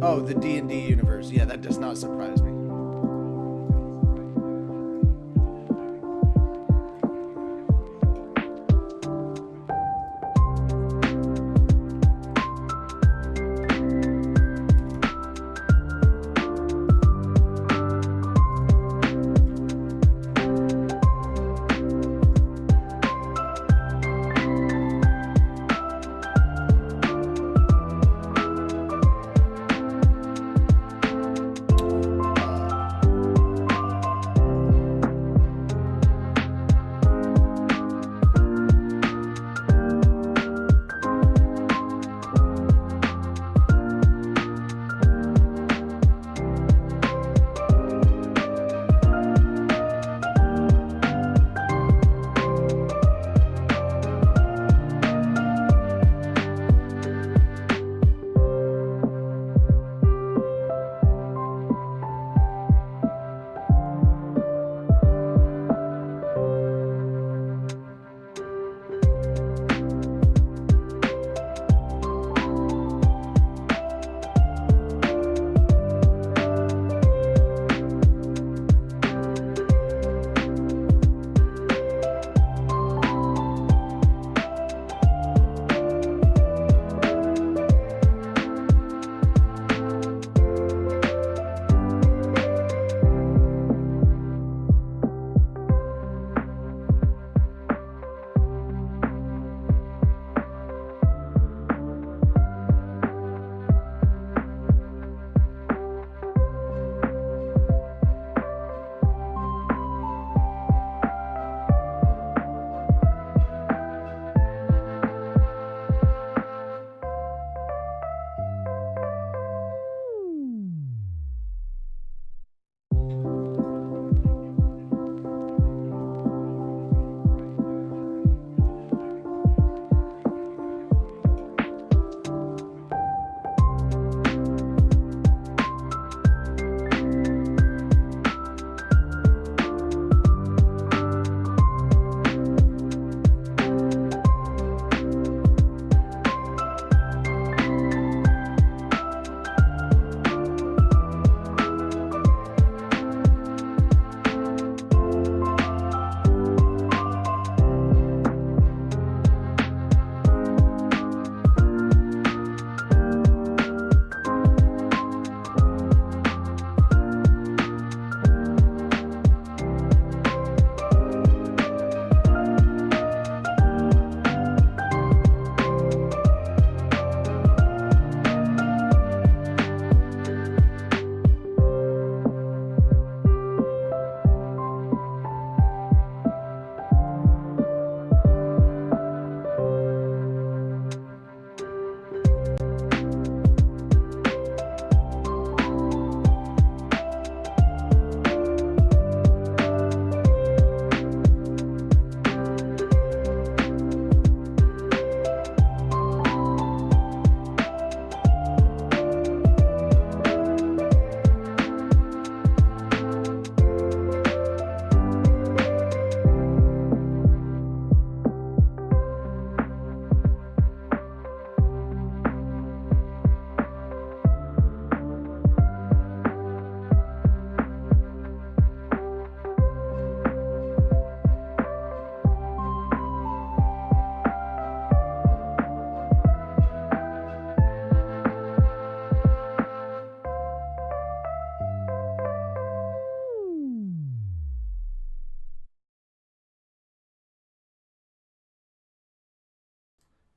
Oh, the D&D universe. Yeah, that does not surprise me.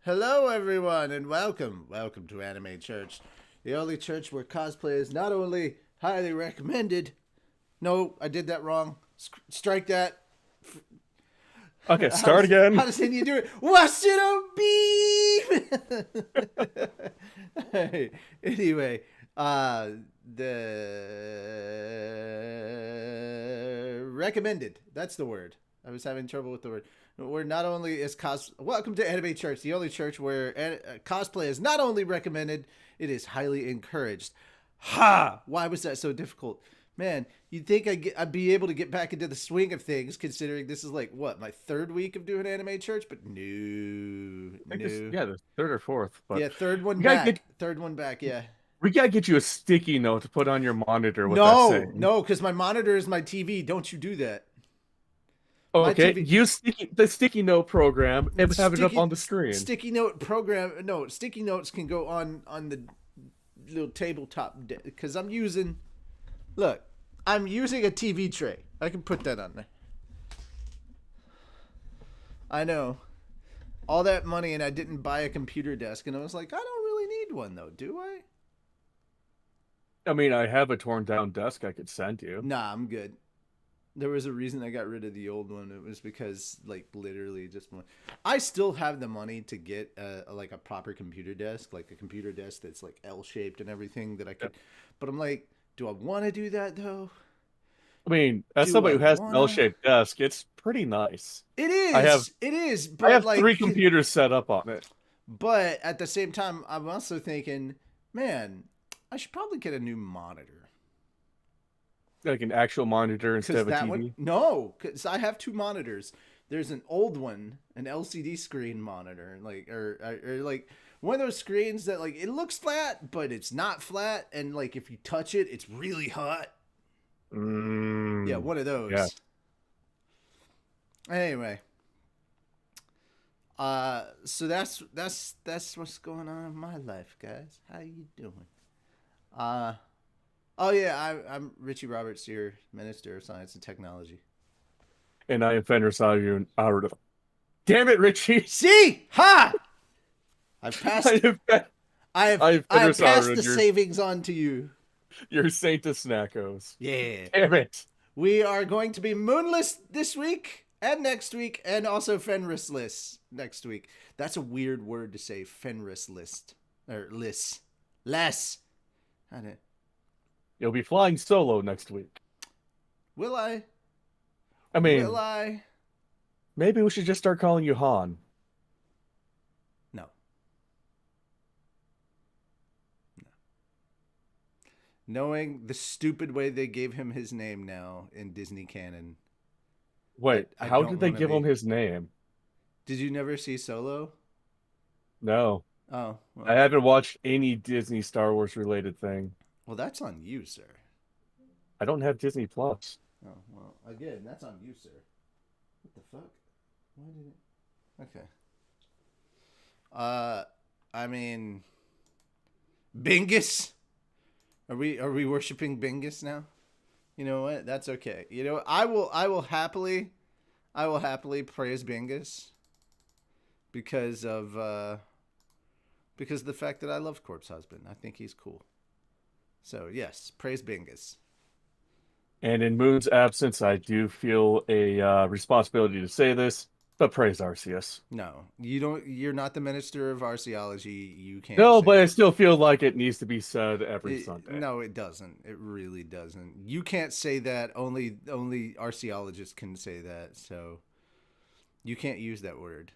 Hello, everyone, and welcome. Welcome to Anime Church, the only church where cosplay is not only highly recommended. No, I did that wrong. Strike that. Okay, start again. How does you do it? What's it a beef? Hey, anyway, the recommended. That's the word. I was having trouble with the word. Where not only is welcome to Anime Church, the only church where cosplay is not only recommended, it is highly encouraged. Ha! Why was that so difficult? Man, you'd think I'd be able to get back into the swing of things, considering this is like, what, my third week of doing Anime Church? But no. Yeah, the third or fourth. But yeah, third one back. Third one back, yeah. We gotta get you a sticky note to put on your monitor with that No, saying. no, because my monitor is my TV. Don't you do that. My Okay, TV. use the sticky note program and have it up Sticky on the screen. sticky note program. No, sticky notes can go on the little tabletop because I'm using. Look, I'm using a TV tray. I can put that on there. I know all that money, and I didn't buy a computer desk, and I was like, I don't really need one though, do I? I mean, I have a torn down desk I could send you. Nah, I'm good. There was a reason I got rid of the old one. It was because, like, literally just I still have the money to get like a proper computer desk, like a computer desk that's like L-shaped and everything that I could. Yeah. But I'm like, do I want to do that though? I mean, as Do somebody I who has an wanna? L-shaped desk, it's pretty nice. It I have is. It is. I But have three like, computers set up on it. but at the same time, I'm also thinking, man, I should probably get a new monitor. Like an actual monitor instead Because of a that one, TV. no, because I have two monitors. There's an old one, an LCD screen monitor, like or like one of those screens that like it looks flat, but it's not flat, and like if you touch it, it's really hot. Yeah, Mm, one of yeah. those. Anyway, so that's what's going on in my life, guys. How you doing? Uh, oh yeah, I'm Richie Roberts, your Minister of Science and Technology. And I am Fender Sayu out of. Damn it, Richie! See, ha! I've passed. I have been, I have I Fender have passed Sayu, the savings on to you. your Saint of Snackos. Yeah. Damn it! We are going to be moonless this week and next week, and also Fenrisless next week. That's a weird word to say, Fenrislist. Or list. Less. I don't, You'll be flying solo next week. will I? I Will mean, I? maybe we should just start calling you Han. No. Knowing the stupid way they gave him his name now in Disney canon. Wait, I how don't did they want to give him be. his name? Did you never see Solo? No, Oh, I well. haven't watched any Disney Star Wars related thing. Well, that's on you, sir. I don't have Disney Plus. Oh, well, again, that's on you, sir. What the fuck? Why did it? Okay. I mean, Bingus. Are we worshiping Bingus now? You know what? That's okay. You know, I will happily praise Bingus because of the fact that I love Corpse Husband. I think he's cool. So yes, praise Bingus. And in Moon's absence, I do feel a responsibility to say this, but praise Arceus. No, you don't. You're not the minister of archaeology. You can't No, say but I that. still feel like it needs to be said every Sunday. No, it doesn't. It really doesn't. You can't say that. Only archaeologists can say that. So you can't use that word.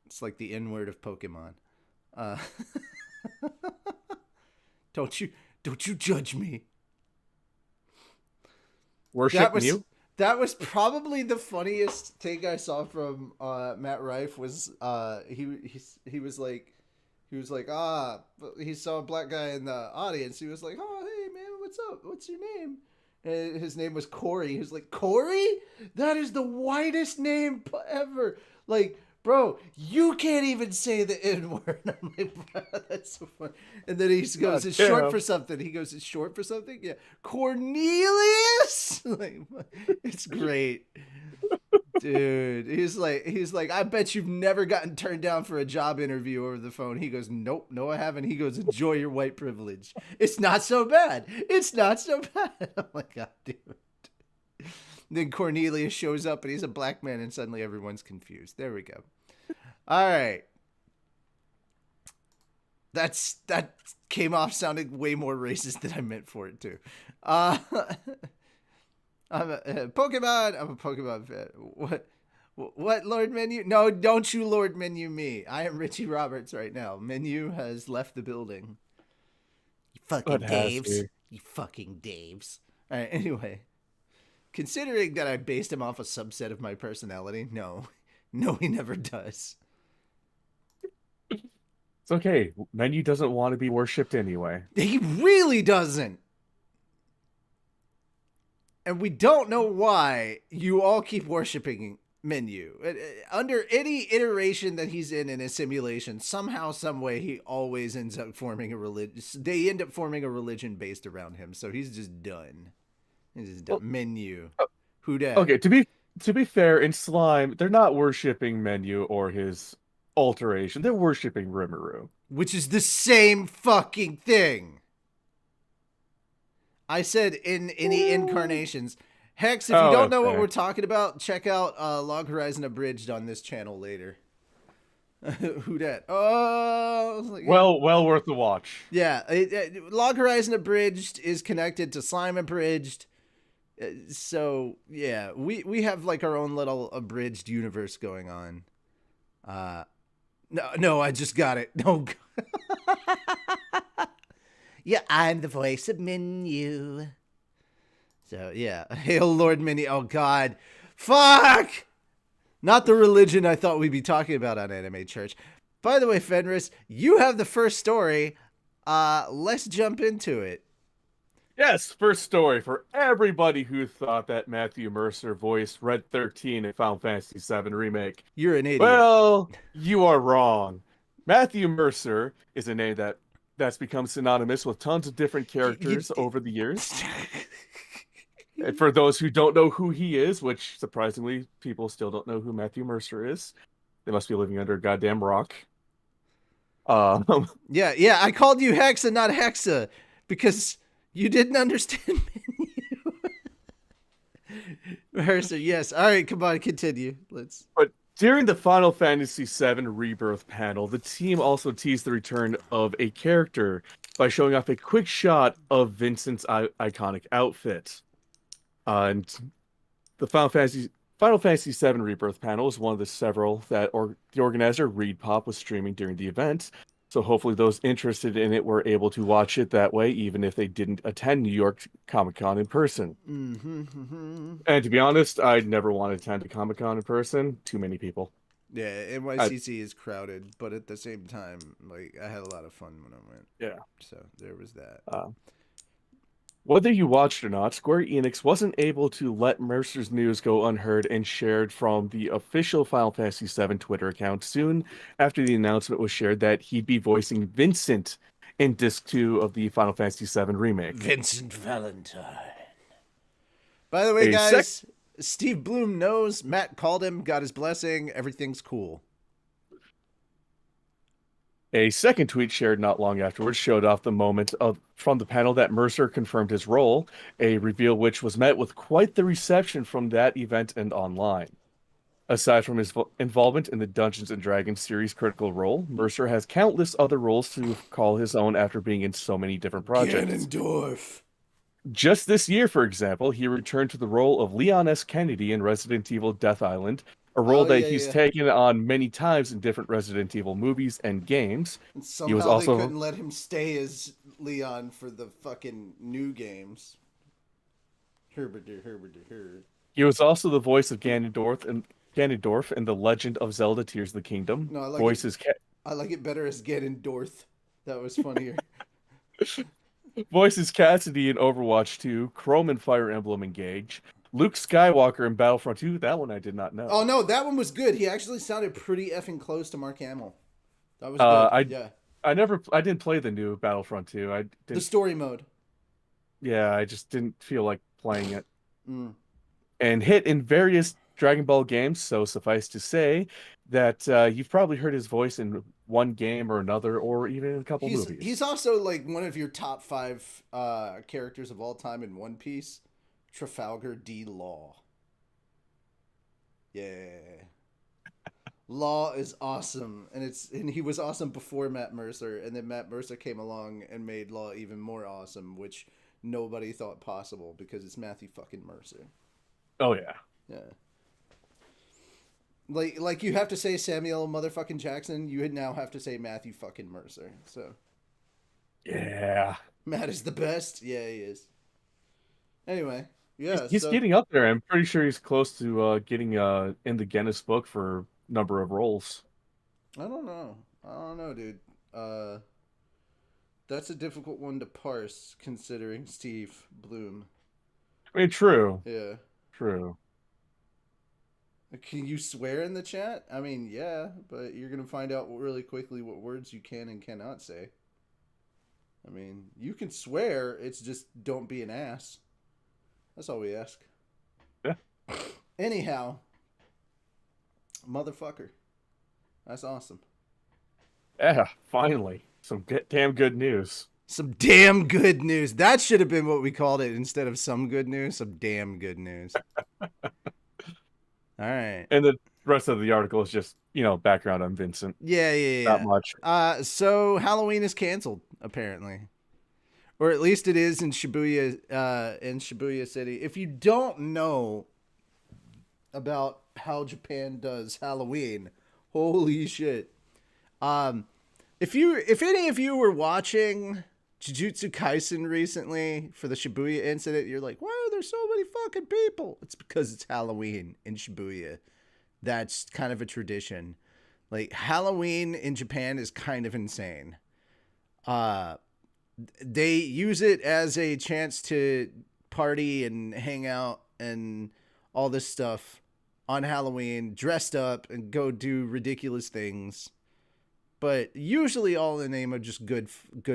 It's like the N word of Pokemon. Uh, don't you judge me. Worship That was you? that was probably the funniest thing I saw from Matt Rife was he was like he saw a black guy in the audience. He was like, oh hey man, what's up? What's your name? And his name was Corey. He was like, Corey? That is the whitest name ever. Like, bro, you can't even say the N word. I'm like, bro, that's so funny. And then he goes, God it's damn. short for something. He goes, it's short for something? Yeah. Cornelius? Like, it's great. Dude, he's like, I bet you've never gotten turned down for a job interview over the phone. He goes, nope, no, I haven't. He goes, enjoy your white privilege. It's not so bad. It's not so bad. I'm like, God damn it. Then Cornelius shows up and he's a black man, and suddenly everyone's confused. There we go. All right. That came off sounding way more racist than I meant for it to. I'm a Pokemon. I'm a Pokemon fan. What Lord Menu? No, don't you Lord Menu me. I am Richie Roberts right now. Menu has left the building. You fucking What has Daves. to? You fucking Daves. All right. Anyway, considering that I based him off a subset of my personality, no, he never does. It's okay. Menu doesn't want to be worshipped anyway. He really doesn't. And we don't know why you all keep worshiping Menu. Under any iteration that he's in a simulation, somehow, some way, he always ends up forming a religion. They end up forming a religion based around him. So he's just done. He's just done. Well, Menu. uh, Who dat? okay, to be fair, in Slime, they're not worshipping Menu or his alteration. They're worshipping Rimuru. Which is the same fucking thing. I said in any incarnations. Hex, if you Oh, don't know what okay. we're talking about, check out Log Horizon Abridged on this channel later. Who dat? Oh, yeah. Well worth the watch. Yeah, Log Horizon Abridged is connected to Slime Abridged. So, yeah, we have like our own little abridged universe going on. No, I just got it. No. Yeah, I'm the voice of Menu. So, yeah. Hail Lord Menu. Oh, God. Fuck! Not the religion I thought we'd be talking about on Anime Church. By the way, Fenris, you have the first story. Let's jump into it. Yes, first story for everybody who thought that Matthew Mercer voiced Red 13 in Final Fantasy VII Remake. You're an idiot. Well, you are wrong. Matthew Mercer is a name that's become synonymous with tons of different characters over the years. And for those who don't know who he is, which surprisingly people still don't know who Matthew Mercer is, they must be living under a goddamn rock. Yeah, I called you Hexa, not Hexa, because you didn't understand Menu. Mercer, yes. All right, come on, continue. But during the Final Fantasy VII Rebirth panel, the team also teased the return of a character by showing off a quick shot of Vincent's iconic outfit. And the Final Fantasy VII Rebirth panel is one of the several that the organizer, Reed Pop, was streaming during the event. So hopefully those interested in it were able to watch it that way, even if they didn't attend New York Comic-Con in person. And to be honest, I'd never want to attend a Comic-Con in person. Too many people. Yeah, NYCC is crowded, but at the same time, like, I had a lot of fun when I went. Yeah. So there was that. Whether you watched or not, Square Enix wasn't able to let Mercer's news go unheard and shared from the official Final Fantasy VII Twitter account soon after the announcement was shared that he'd be voicing Vincent in Disc 2 of the Final Fantasy VII Remake. Vincent Valentine. By the way, guys, Steve Bloom knows. Matt called him, got his blessing. Everything's cool. A second tweet shared not long afterwards showed off the moment from the panel that Mercer confirmed his role, a reveal which was met with quite the reception from that event and online. Aside from his involvement in the Dungeons & Dragons series Critical Role, Mercer has countless other roles to call his own after being in so many different projects. Ganondorf. Just this year, for example, he returned to the role of Leon S. Kennedy in Resident Evil Death Island, a role he's taken on many times in different Resident Evil movies and games. And somehow they couldn't let him stay as Leon for the fucking new games. Herbert. He was also the voice of Ganondorf in The Legend of Zelda Tears of the Kingdom. No, I like it better as Ganondorf. That was funnier. Voices Cassidy in Overwatch 2, Chrome in Fire Emblem Engage, Luke Skywalker in Battlefront 2. That one I did not know. Oh, no, that one was good. He actually sounded pretty effing close to Mark Hamill. That was good. I didn't play the new Battlefront 2. The story mode. Yeah, I just didn't feel like playing it. And hit in various Dragon Ball games, so suffice to say that you've probably heard his voice in one game or another, or even in a couple movies. He's also like one of your top 5 characters of all time in One Piece. Trafalgar D. Law. Yeah. Law is awesome, and he was awesome before Matt Mercer, and then Matt Mercer came along and made Law even more awesome, which nobody thought possible because it's Matthew fucking Mercer. Oh yeah. Yeah. Like you have to say Samuel motherfucking Jackson, you now have to say Matthew fucking Mercer. So. Yeah. Matt is the best. Yeah, he is. Anyway. Yeah, he's getting up there. I'm pretty sure he's close to getting in the Guinness book for number of roles. I don't know, dude. That's a difficult one to parse considering Steve Bloom. I mean, true, Yeah. true. Can you swear in the chat? I mean, yeah, but you're gonna find out really quickly what words you can and cannot say. I mean, you can swear. It's just don't be an ass. That's all we ask. Yeah. Anyhow, motherfucker. That's awesome. Yeah, finally. Some damn good news. Some damn good news. That should have been what we called it instead of some good news. Some damn good news. All right. And the rest of the article is just, background on Vincent. Yeah, yeah, Not yeah. much. So Halloween is canceled, apparently. Or at least it is in Shibuya City. If you don't know about how Japan does Halloween, holy shit. If any of you were watching Jujutsu Kaisen recently for the Shibuya incident, you're like, why are there so many fucking people? It's because it's Halloween in Shibuya. That's kind of a tradition. Like, Halloween in Japan is kind of insane. They use it as a chance to party and hang out and all this stuff on Halloween, dressed up and go do ridiculous things. But usually all in the name of just good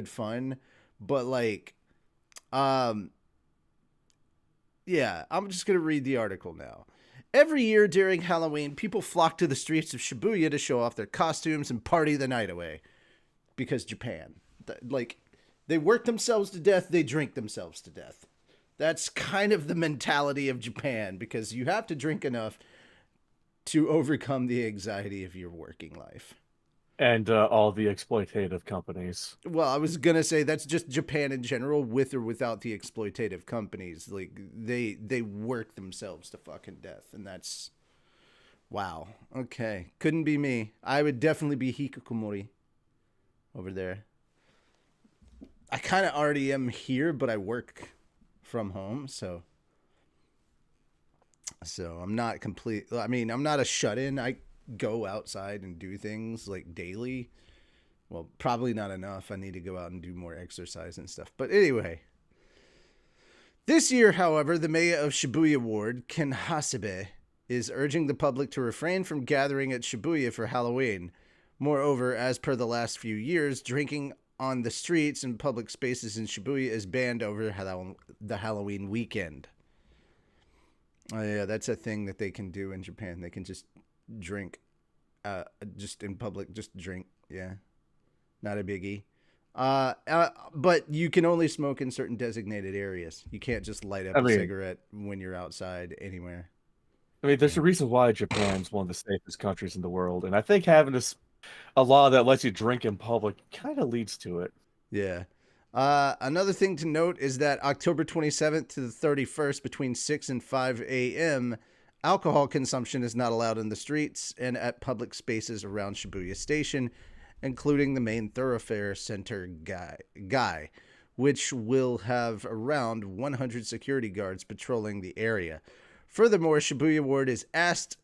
fun. But like, yeah, I'm just going to read the article now. Every year during Halloween, people flock to the streets of Shibuya to show off their costumes and party the night away. Because Japan. Like, they work themselves to death, they drink themselves to death. That's kind of the mentality of Japan, because you have to drink enough to overcome the anxiety of your working life. And all the exploitative companies. Well, I was gonna say that's just Japan in general, with or without the exploitative companies. Like they work themselves to fucking death, and that's wow. Okay, couldn't be me. I would definitely be hikikomori over there. I kind of already am here, but I work from home, so I'm not complete. I mean, I'm not a shut-in. I go outside and do things like daily. Well, probably not enough. I need to go out and do more exercise and stuff. But anyway, this year, however, the mayor of Shibuya Ward, Ken Hasebe, is urging the public to refrain from gathering at Shibuya for Halloween. Moreover, as per the last few years, drinking on the streets and public spaces in Shibuya is banned over the Halloween weekend. Oh, yeah, that's a thing that they can do in Japan. They can just drink, just in public, just drink. Yeah, not a biggie. But you can only smoke in certain designated areas. You can't just light up a cigarette when you're outside anywhere. I mean, there's a reason why Japan's one of the safest countries in the world, and I think having a law that lets you drink in public kind of leads to it. Yeah. Another thing to note is that October 27th to the 31st, between 6 and 5 a.m., alcohol consumption is not allowed in the streets and at public spaces around Shibuya Station, including the main thoroughfare center Guy, which will have around 100 security guards patrolling the area. Furthermore, Shibuya Ward has asked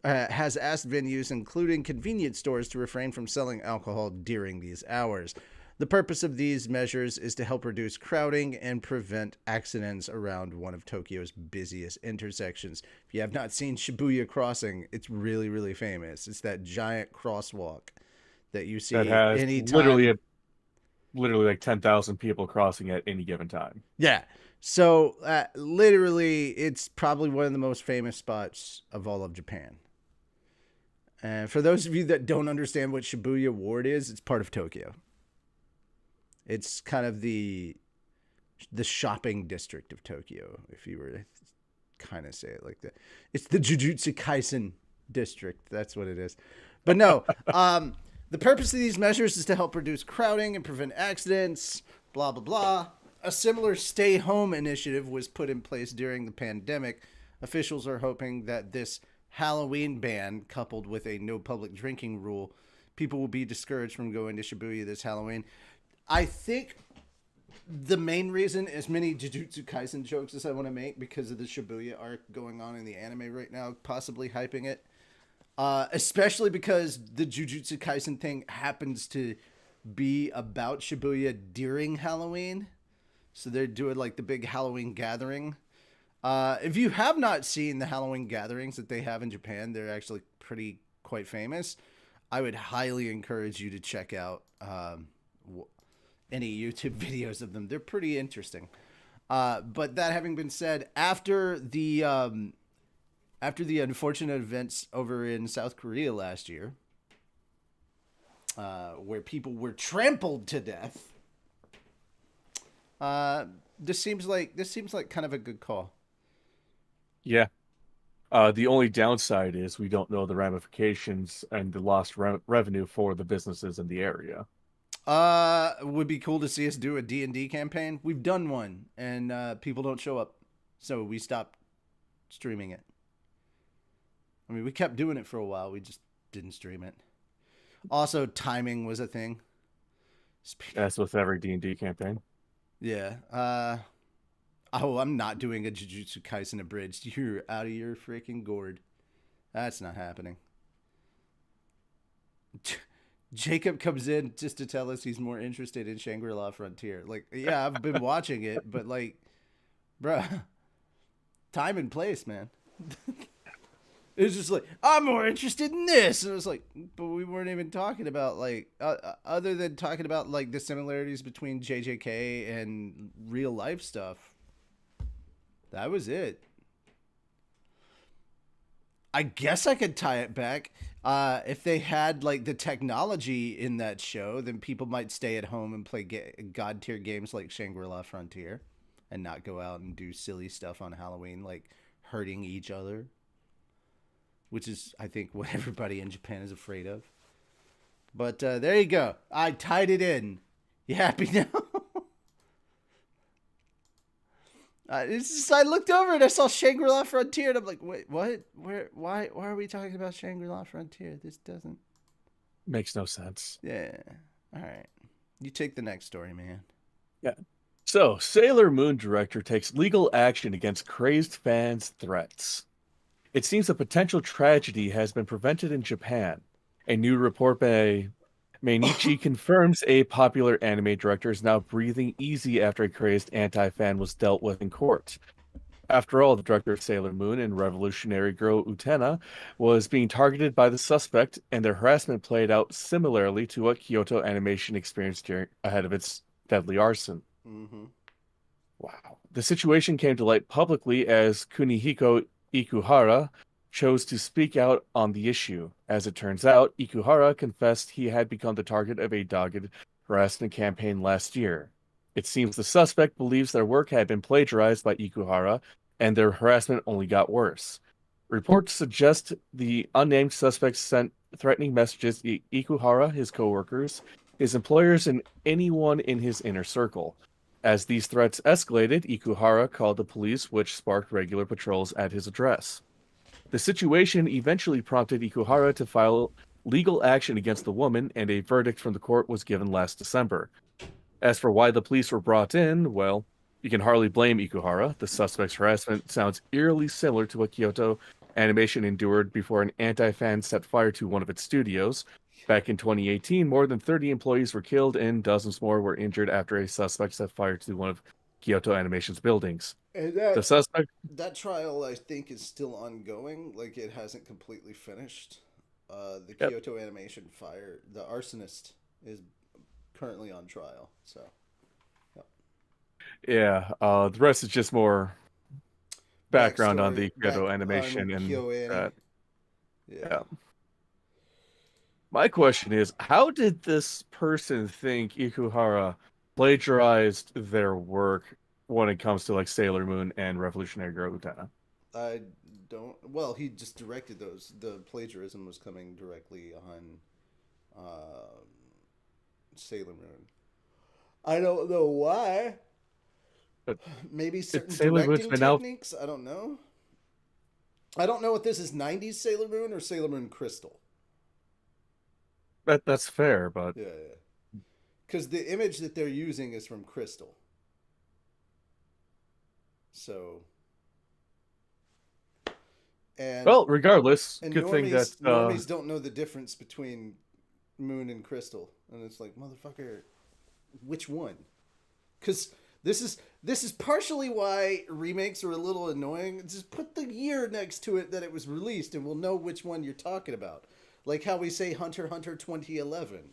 venues, including convenience stores, to refrain from selling alcohol during these hours. The purpose of these measures is to help reduce crowding and prevent accidents around one of Tokyo's busiest intersections. If you have not seen Shibuya Crossing, it's really, really famous. It's that giant crosswalk that you see that has anytime. literally like 10,000 people crossing at any given time. Yeah. So literally, it's probably one of the most famous spots of all of Japan. And for those of you that don't understand what Shibuya Ward is, it's part of Tokyo. It's kind of the shopping district of Tokyo, if you were to kind of say it like that. It's the Jujutsu Kaisen district. That's what it is. But no, the purpose of these measures is to help reduce crowding and prevent accidents, blah, blah, blah. A similar stay-home initiative was put in place during the pandemic. Officials are hoping that this Halloween ban, coupled with a no public drinking rule, people will be discouraged from going to Shibuya this Halloween. I think the main reason, as many Jujutsu Kaisen jokes as I want to make, because of the Shibuya arc going on in the anime right now, possibly hyping it, especially because the Jujutsu Kaisen thing happens to be about Shibuya during Halloween. So they're doing like the big Halloween gathering. If you have not seen the Halloween gatherings that they have in Japan, they're actually pretty quite famous. I would highly encourage you to check out any YouTube videos of them. They're pretty interesting. But that having been said, after the unfortunate events over in South Korea last year, where people were trampled to death, this seems like kind of a good call. Yeah. The only downside is we don't know the ramifications and the lost revenue for the businesses in the area. Would be cool to see us do a D&D campaign. We've done one, and people don't show up, so we stopped streaming it. I mean, we kept doing it for a while. We just didn't stream it. Also, timing was a thing. As with every D&D campaign. Yeah. Oh, I'm not doing a Jujutsu Kaisen abridged. You're out of your freaking gourd. That's not happening. Jacob comes in just to tell us he's more interested in Shangri-La Frontier. Like, yeah, I've been watching it, but like, bruh, time and place, man. It was just like, I'm more interested in this. And it was like, but we weren't even talking about, like, other than talking about, like, the similarities between JJK and real life stuff. That was it. I guess I could tie it back. If they had, like, the technology in that show, then people might stay at home and play God tier games like Shangri-La Frontier and not go out and do silly stuff on Halloween, like hurting each other. Which is, I think, what everybody in Japan is afraid of. But there you go. I tied it in. You happy now? It's just, I looked over and I saw Shangri-La Frontier, and I'm like, wait, what? Where? Why are we talking about Shangri-La Frontier? This doesn't... Makes no sense. Yeah. All right. You take the next story, man. Yeah. So, Sailor Moon director takes legal action against crazed fans' threats. It seems a potential tragedy has been prevented in Japan. A new report by Mainichi confirms a popular anime director is now breathing easy after a crazed anti-fan was dealt with in court. After all, the director of Sailor Moon and Revolutionary Girl Utena was being targeted by the suspect, and their harassment played out similarly to what Kyoto Animation experienced ahead of its deadly arson. Mm-hmm. Wow. The situation came to light publicly as Kunihiko Ikuhara chose to speak out on the issue. As it turns out, Ikuhara confessed he had become the target of a dogged harassment campaign last year. It seems the suspect believes their work had been plagiarized by Ikuhara, and their harassment only got worse. Reports suggest the unnamed suspect sent threatening messages to Ikuhara, his coworkers, his employers, and anyone in his inner circle. As these threats escalated, Ikuhara called the police, which sparked regular patrols at his address. The situation eventually prompted Ikuhara to file legal action against the woman, and a verdict from the court was given last December. As for why the police were brought in, well, you can hardly blame Ikuhara. The suspect's harassment sounds eerily similar to what Kyoto Animation endured before an anti-fan set fire to one of its studios. Back in 2018, more than 30 employees were killed and dozens more were injured after a suspect set fire to one of Kyoto Animation's buildings. And The suspect... that trial, I think, is still ongoing. Like, it hasn't completely finished. The Yep. Kyoto Animation fire, the arsonist, is currently on trial. So, yep. Yeah, the rest is just more background on the Kyoto Back Animation on and KyoAni. yeah. My question is, how did this person think Ikuhara plagiarized their work when it comes to like Sailor Moon and Revolutionary Girl Utena? I don't. Well, he just directed those. The plagiarism was coming directly on Sailor Moon. I don't know why. But Maybe certain Sailor Moon's directing been out. techniques. I don't know. I don't know if this is '90s Sailor Moon or Sailor Moon Crystal. That's fair, but Yeah, yeah. Because the image that they're using is from Crystal. So. And well, regardless, and good thing that normies don't know the difference between Moon and Crystal, and it's like, motherfucker, which one? Because this is partially why remakes are a little annoying. Just put the year next to it that it was released, and we'll know which one you're talking about. Like how we say Hunter x Hunter 2011.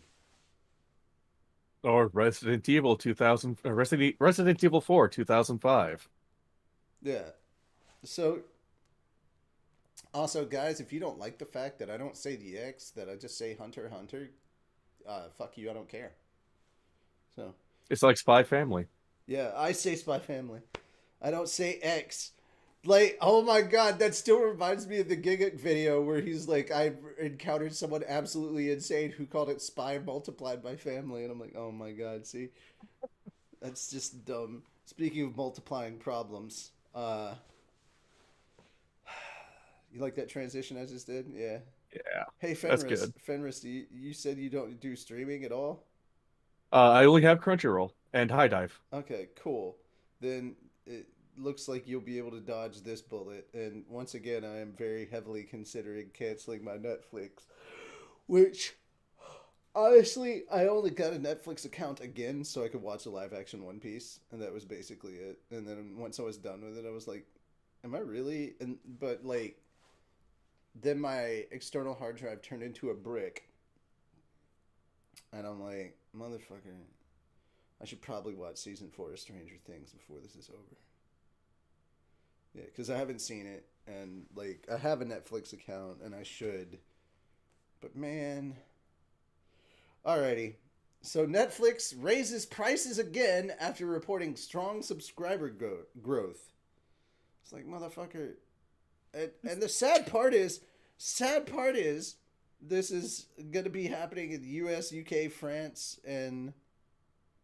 Or Resident Evil 2000, Resident Evil 4 2005. Yeah. So also, guys, if you don't like the fact that I don't say the X, that I just say Hunter x Hunter, fuck you, I don't care. So It's like Spy Family. yeah, I say Spy Family. I don't say X. Like, oh my god, that still reminds me of the Giguk video where he's like, I encountered someone absolutely insane who called it Spy multiplied by family, and I'm like, oh my god, see, that's just dumb. Speaking of multiplying problems, you like that transition I just did? Yeah. Yeah, Hey that's Fenris, good. Fenris, you said you don't do streaming at all? I only have Crunchyroll and High Dive. Okay, cool. Then it looks like you'll be able to dodge this bullet. And once again, I am very heavily considering canceling my Netflix, which honestly, I only got a Netflix account again so I could watch the live action One Piece, and that was basically it. And then once I was done with it, I was like, am I really? And but like then my external hard drive turned into a brick, and I'm like, motherfucker, I should probably watch season 4 of Stranger Things before this is over. Yeah, because I haven't seen it, and like I have a Netflix account, and I should. But man, alrighty. So Netflix raises prices again after reporting strong subscriber growth. It's like motherfucker, and the sad part is, this is going to be happening in the U.S., U.K., France, and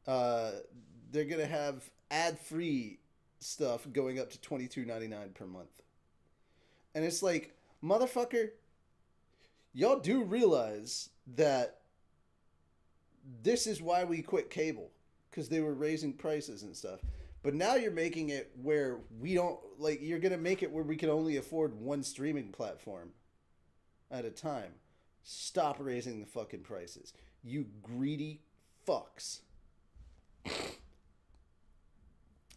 uh, they're going to have ad-free stuff going up to $22.99 per month. And it's like, motherfucker, y'all do realize that this is why we quit cable, because they were raising prices and stuff. But now you're making it where we don't, like, you're going to make it where we can only afford one streaming platform at a time. Stop raising the fucking prices. You greedy fucks.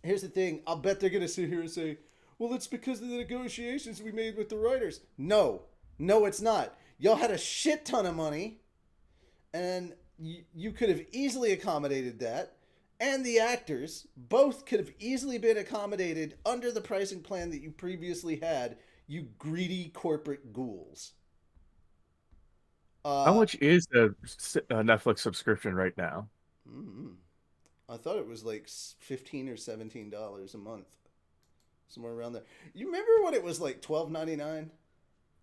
Here's the thing. I'll bet they're going to sit here and say, well, it's because of the negotiations we made with the writers. No. No, it's not. Y'all had a shit ton of money, and you could have easily accommodated that. And the actors both could have easily been accommodated under the pricing plan that you previously had, you greedy corporate ghouls. How Uh, much is a Netflix subscription right now? mm, I thought it was like $15 or $17 a month, somewhere around there. You remember when it was like $12.99?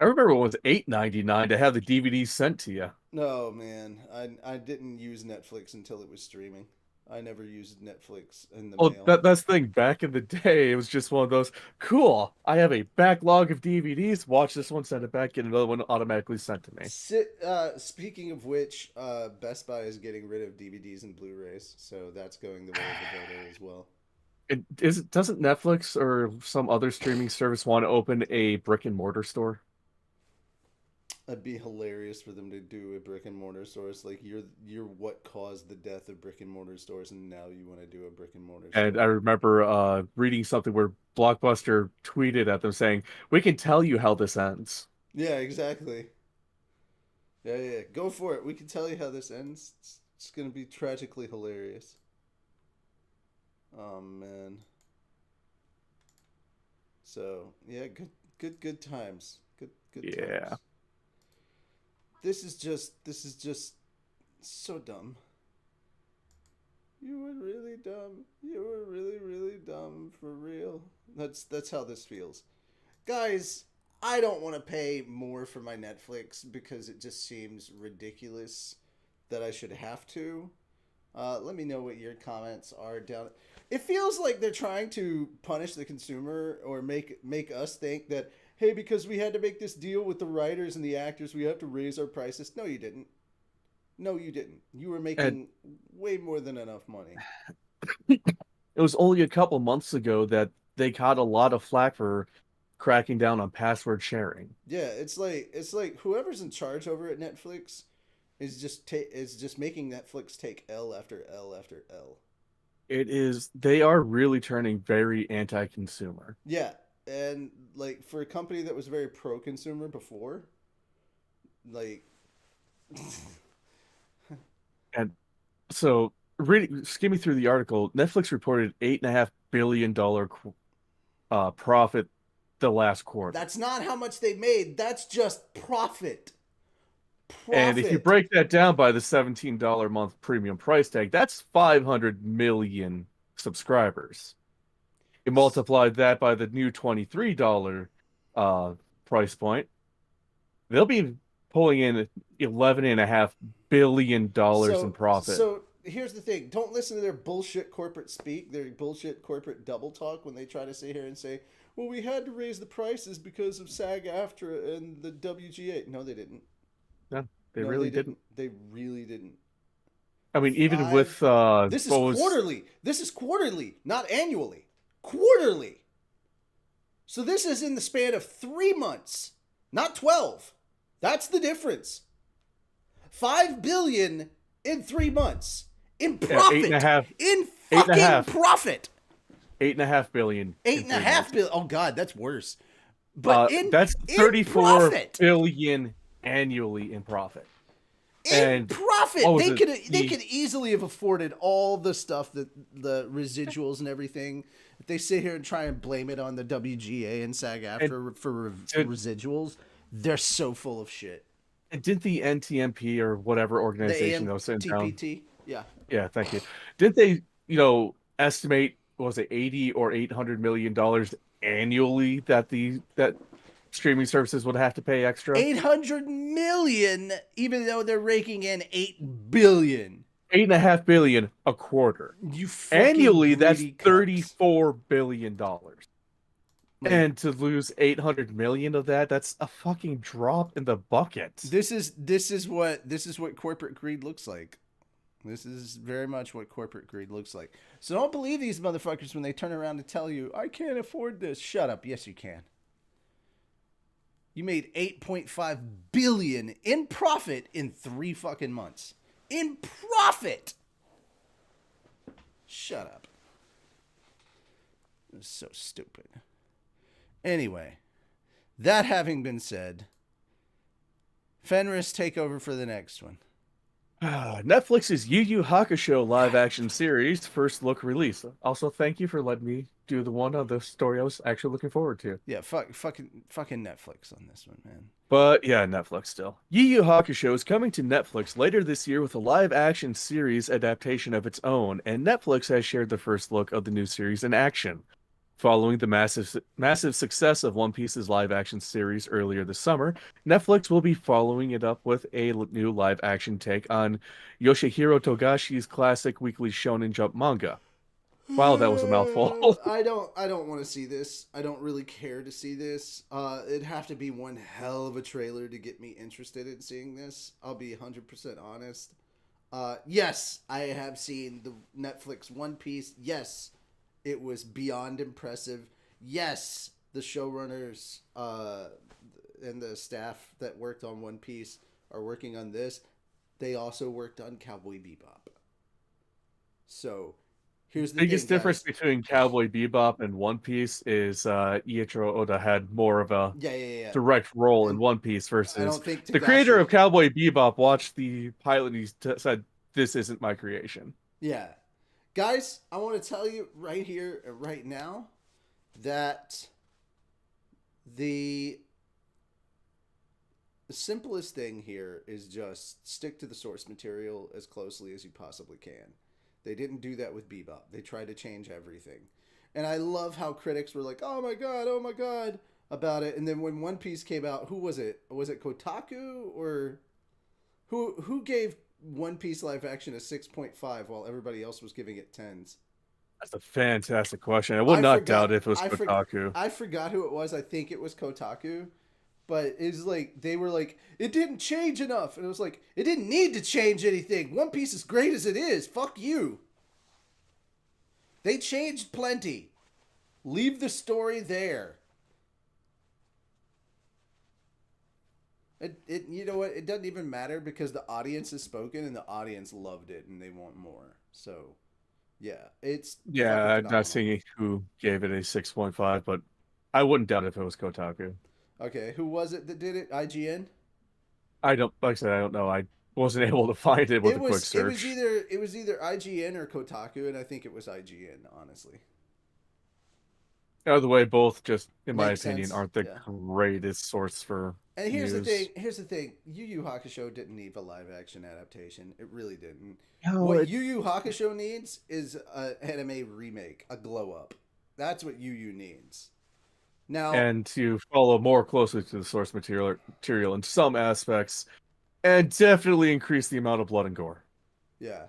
I remember it was $8.99 to have the DVDs sent to you. No, man, I didn't use Netflix until it was streaming. I never used Netflix in the Well, mail. that's the thing. Back in the day, it was just one of those, cool, I have a backlog of DVDs. Watch this one, send it back, get another one automatically sent to me. Speaking of which, Best Buy is getting rid of DVDs and Blu-rays, so that's going the way of the voter as well. Doesn't Netflix or some other streaming service want to open a brick and mortar store? It'd be hilarious for them to do a brick and mortar store. It's like you're what caused the death of brick and mortar stores, and now you want to do a brick and mortar And store. I remember reading something where Blockbuster tweeted at them saying, "We can tell you how this ends." Yeah, exactly. Yeah, yeah. Go for it. We can tell you how this ends. It's gonna be tragically hilarious. Oh man. So yeah, good times. Good Yeah. times. This is just so dumb. You were really dumb. You were really dumb for real. That's how this feels. Guys, I don't want to pay more for my Netflix because it just seems ridiculous that I should have to. Let me know what your comments are down. It feels like they're trying to punish the consumer or make us think that, hey, because we had to make this deal with the writers and the actors, we have to raise our prices. No, you didn't. No, you didn't. You were And making way more than enough money. it was only a couple months ago that they caught a lot of flack for cracking down on password sharing. Yeah, it's like whoever's in charge over at Netflix, is just making Netflix take L after L after L. It is. They are really turning very anti-consumer. Yeah, and like for a company that was very pro-consumer before, like And so, skimming through the article, Netflix reported $8.5 billion profit the last quarter. that's not how much they made. That's just profit. And if you Profit. break that down by the $17 a month premium price tag, that's 500 million subscribers. You multiply that by the new $23 uh, price point, they'll be pulling in $11.5 billion in profit. So here's the thing. Don't listen to their bullshit corporate speak, their bullshit corporate double talk when they try to sit here and say, "Well, we had to raise the prices because of SAG-AFTRA and the WGA." No, they didn't. No, they No, really they didn't. didn't. They really didn't. I mean, even with Five. This is what was quarterly. This is quarterly, not annually. Quarterly. So this is in the span of 3 months, not 12. That's the difference. 5 billion in 3 months in eight and a profit. half, In eight and a fucking half, profit. 8.5 billion Eight in and a 3 months. half billion. Oh God, that's worse. But That's in 34 profit. billion annually in profit. In And what profit, was it? they could easily have afforded all the stuff that the residuals and everything. If they sit here and try and blame it on the WGA and SAG-AFTRA for did, residuals, they're so full of shit. and did the NTMP or whatever The organization that was sitting down? AMTPT, yeah. Yeah, thank you. Didn't they, estimate, was it 80 or $800 million annually that that streaming services would have to pay extra? 800 million, even though they're raking in 8 billion. 8.5 billion a quarter. You fucking Annually, that's greedy cunts. $34 billion. Like, And to lose 800 million of that, that's a fucking drop in the bucket. this is what corporate greed looks like. This is very much what corporate greed looks like. So don't believe these motherfuckers when they turn around and tell you, "I can't afford this." Shut up. Yes, you can. You made 8.5 billion in profit in 3 fucking months. In profit. Shut up. This is so stupid. Anyway, that having been said, Fenris, take over for the next one. Netflix's YuYu Hakusho live action series first look release. Also, thank you for letting me do the one on the story I was actually looking forward to. Yeah, fucking Netflix on this one, man. But yeah, Netflix still. YuYu Hakusho is coming to Netflix later this year with a live action series adaptation of its own, and Netflix has shared the first look of the new series in action. Following the massive success of One Piece's live-action series earlier this summer, Netflix will be following it up with a new live-action take on Yoshihiro Togashi's classic weekly Shonen Jump manga. Wow, that was a mouthful. I don't want to see this. I don't really care to see this. It'd have to be one hell of a trailer to get me interested in seeing this. I'll be 100% honest. Yes, I have seen the Netflix One Piece. Yes, it was beyond impressive. Yes, the showrunners and the staff that worked on One Piece are working on this. They also worked on Cowboy Bebop. So, here's the Biggest thing, difference guys. between Cowboy Bebop and One Piece is Ichiro Oda had more of a Yeah. direct role in And One Piece I versus don't think the creator Togashi. of Cowboy Bebop watched the pilot and said, "This isn't my creation." Yeah. Guys, I want to tell you right here, right now, that the simplest thing here is just stick to the source material as closely as you possibly can. They didn't do that with Bebop. They tried to change everything. And I love how critics were like, oh my god, about it. And then when One Piece came out, who was it? Was it Kotaku? Or who gave One Piece live action a 6.5 while everybody else was giving it 10s? That's a fantastic question. I would not doubt if it was I Kotaku. I forgot who it was. I think it was Kotaku. But it's like they were like, it didn't change enough. And it was like, it didn't need to change anything. One Piece is great as it is. Fuck you. They changed plenty. Leave the story there. It you know what? It doesn't even matter because the audience has spoken and the audience loved it and they want more. So yeah, it's fucking Yeah, I'm not phenomenal. seeing who gave it a 6.5, but I wouldn't doubt if it was Kotaku. Okay, who was it that did it? IGN. I don't, like I said, I don't know. I wasn't able to find it with a quick search. It was either IGN or Kotaku, and I think it was IGN. Honestly, Either way, both just, in my makes opinion, sense. aren't the Yeah. greatest source for And here's the thing. news. Here's the thing. Yu Yu Hakusho didn't need a live action adaptation. It really didn't. No, What it, Yu Yu Hakusho needs is an anime remake, a glow up. That's what Yu Yu needs. Now, and to follow more closely to the source material in some aspects, and definitely increase the amount of blood and gore. yeah.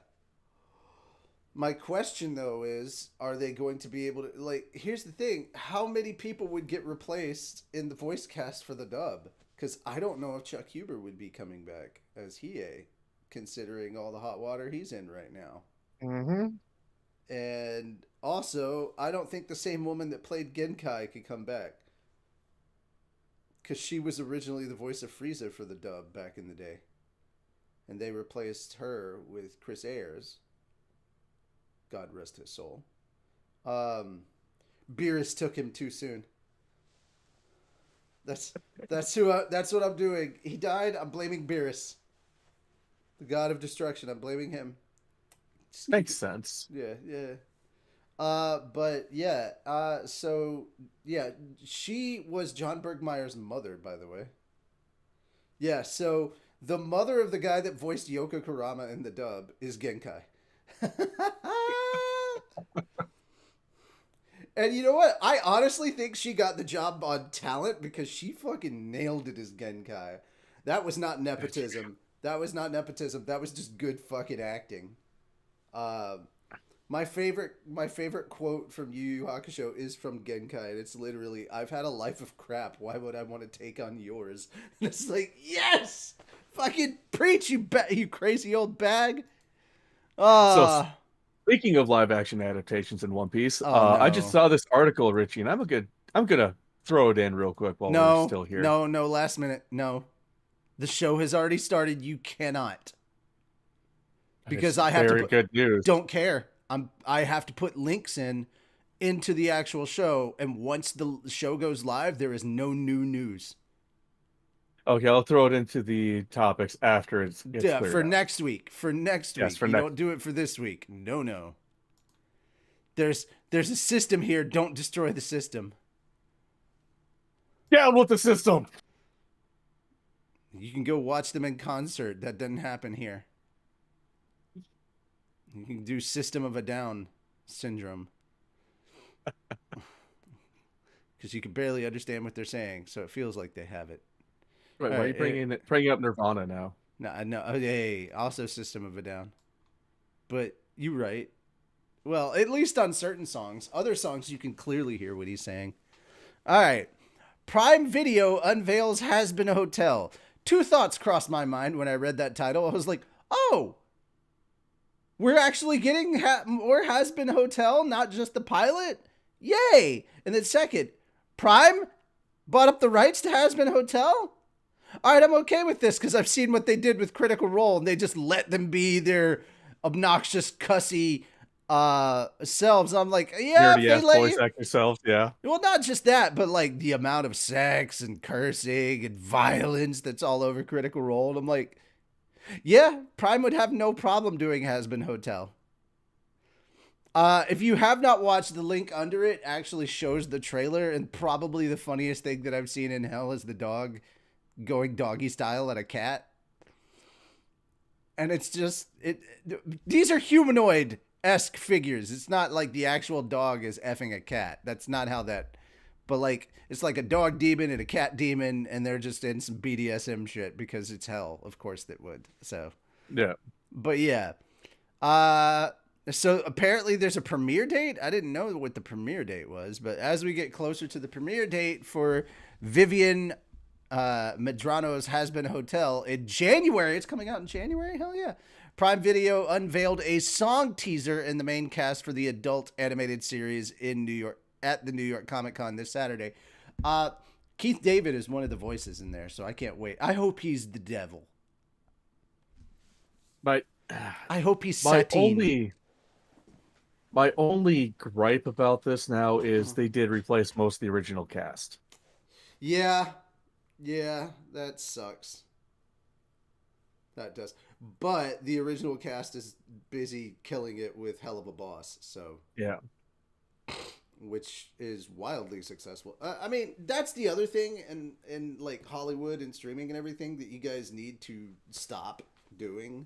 My question though is, are they going to be able to like? Here's the thing: how many people would get replaced in the voice cast for the dub? Because I don't know if Chuck Huber would be coming back as Hiei, considering all the hot water he's in right now. Mm-hmm. And also, I don't think the same woman that played Genkai could come back because she was originally the voice of Frieza for the dub back in the day, and they replaced her with Chris Ayres. God rest his soul. Um, Beerus took him too soon. That's that's what I'm doing. He died. I'm blaming Beerus, the god of destruction. I'm blaming him. Just keep Makes it. sense. Yeah, yeah. But yeah. So yeah, she was John Bergmeyer's mother, by the way. Yeah. So the mother of the guy that voiced Yoko Kurama in the dub is Genkai. And you know what? I honestly think she got the job on talent because she fucking nailed it as Genkai. That was not nepotism. That was not nepotism. That was just good fucking acting. Uh, my favorite quote from Yu Yu Hakusho is from Genkai, and it's literally, "I've had a life of crap. Why would I want to take on yours?" And it's like, yes, fucking preach, you crazy old bag. So, Ah, speaking of live action adaptations in One Piece, oh I just no. saw this article, Richie, and I'm gonna throw it in real quick while we're No, still here. no, no, last minute. No. The show has already started. You cannot. And Because it's I have to very put good news. don't care. I have to put links in into the actual show, and once the show goes live, there is no new news. Okay, I'll throw it into the topics after it's Yeah, cleared for out. next week. For next Yes, week. for You next. don't do it for this week. No, no. There's a system here. Don't destroy the system. Down with the system. You can go watch them in concert. That doesn't happen here. You can do System of a Down syndrome because you can barely understand what they're saying, so it feels like they have it. Right, All why are you right, bringing up Nirvana now? no, no, oh, hey, also System of a Down. But you right. Well, at least on certain songs. Other songs you can clearly hear what he's saying. All right. Prime Video unveils Hazbin Hotel. Two thoughts crossed my mind when I read that title. I was like, oh, we're actually getting more Hazbin Hotel, not just the pilot? Yay! And then second, Prime bought up the rights to Hazbin Hotel? All right, I'm okay with this because I've seen what they did with Critical Role, and they just let them be their obnoxious, cussy selves. I'm like, yeah, if Nerdy they ass let voice you. actor self, yeah. Well, not just that, but like the amount of sex and cursing and violence that's all over Critical Role. And I'm like, yeah, Prime would have no problem doing Hazbin Hotel. If you have not watched, the link under it actually shows the trailer, and probably the funniest thing that I've seen in hell is the dog going doggy style at a cat. And it's just these are humanoid esque figures. It's not like the actual dog is effing a cat. That's not how that. But like it's like a dog demon and a cat demon, and they're just in some BDSM shit because it's hell. Of course that would. So, Yeah. but yeah. Uh, so apparently there's a premiere date. I didn't know what the premiere date was, but as we get closer to the premiere date for Vivian Medrano's Hazbin Hotel in January, it's coming out in January. Hell yeah! Prime Video unveiled a song teaser in the main cast for the adult animated series in New York at the New York Comic Con this Saturday. Uh, Keith David is one of the voices in there, so I can't wait. I hope he's the devil. My I hope he's my Satine. only gripe about this now is they did replace most of the original cast. Yeah, yeah, that sucks. That does. But the original cast is busy killing it with Hell of a Boss, so Yeah. which is wildly successful. I mean, that's the other thing, and like Hollywood and streaming and everything that you guys need to stop doing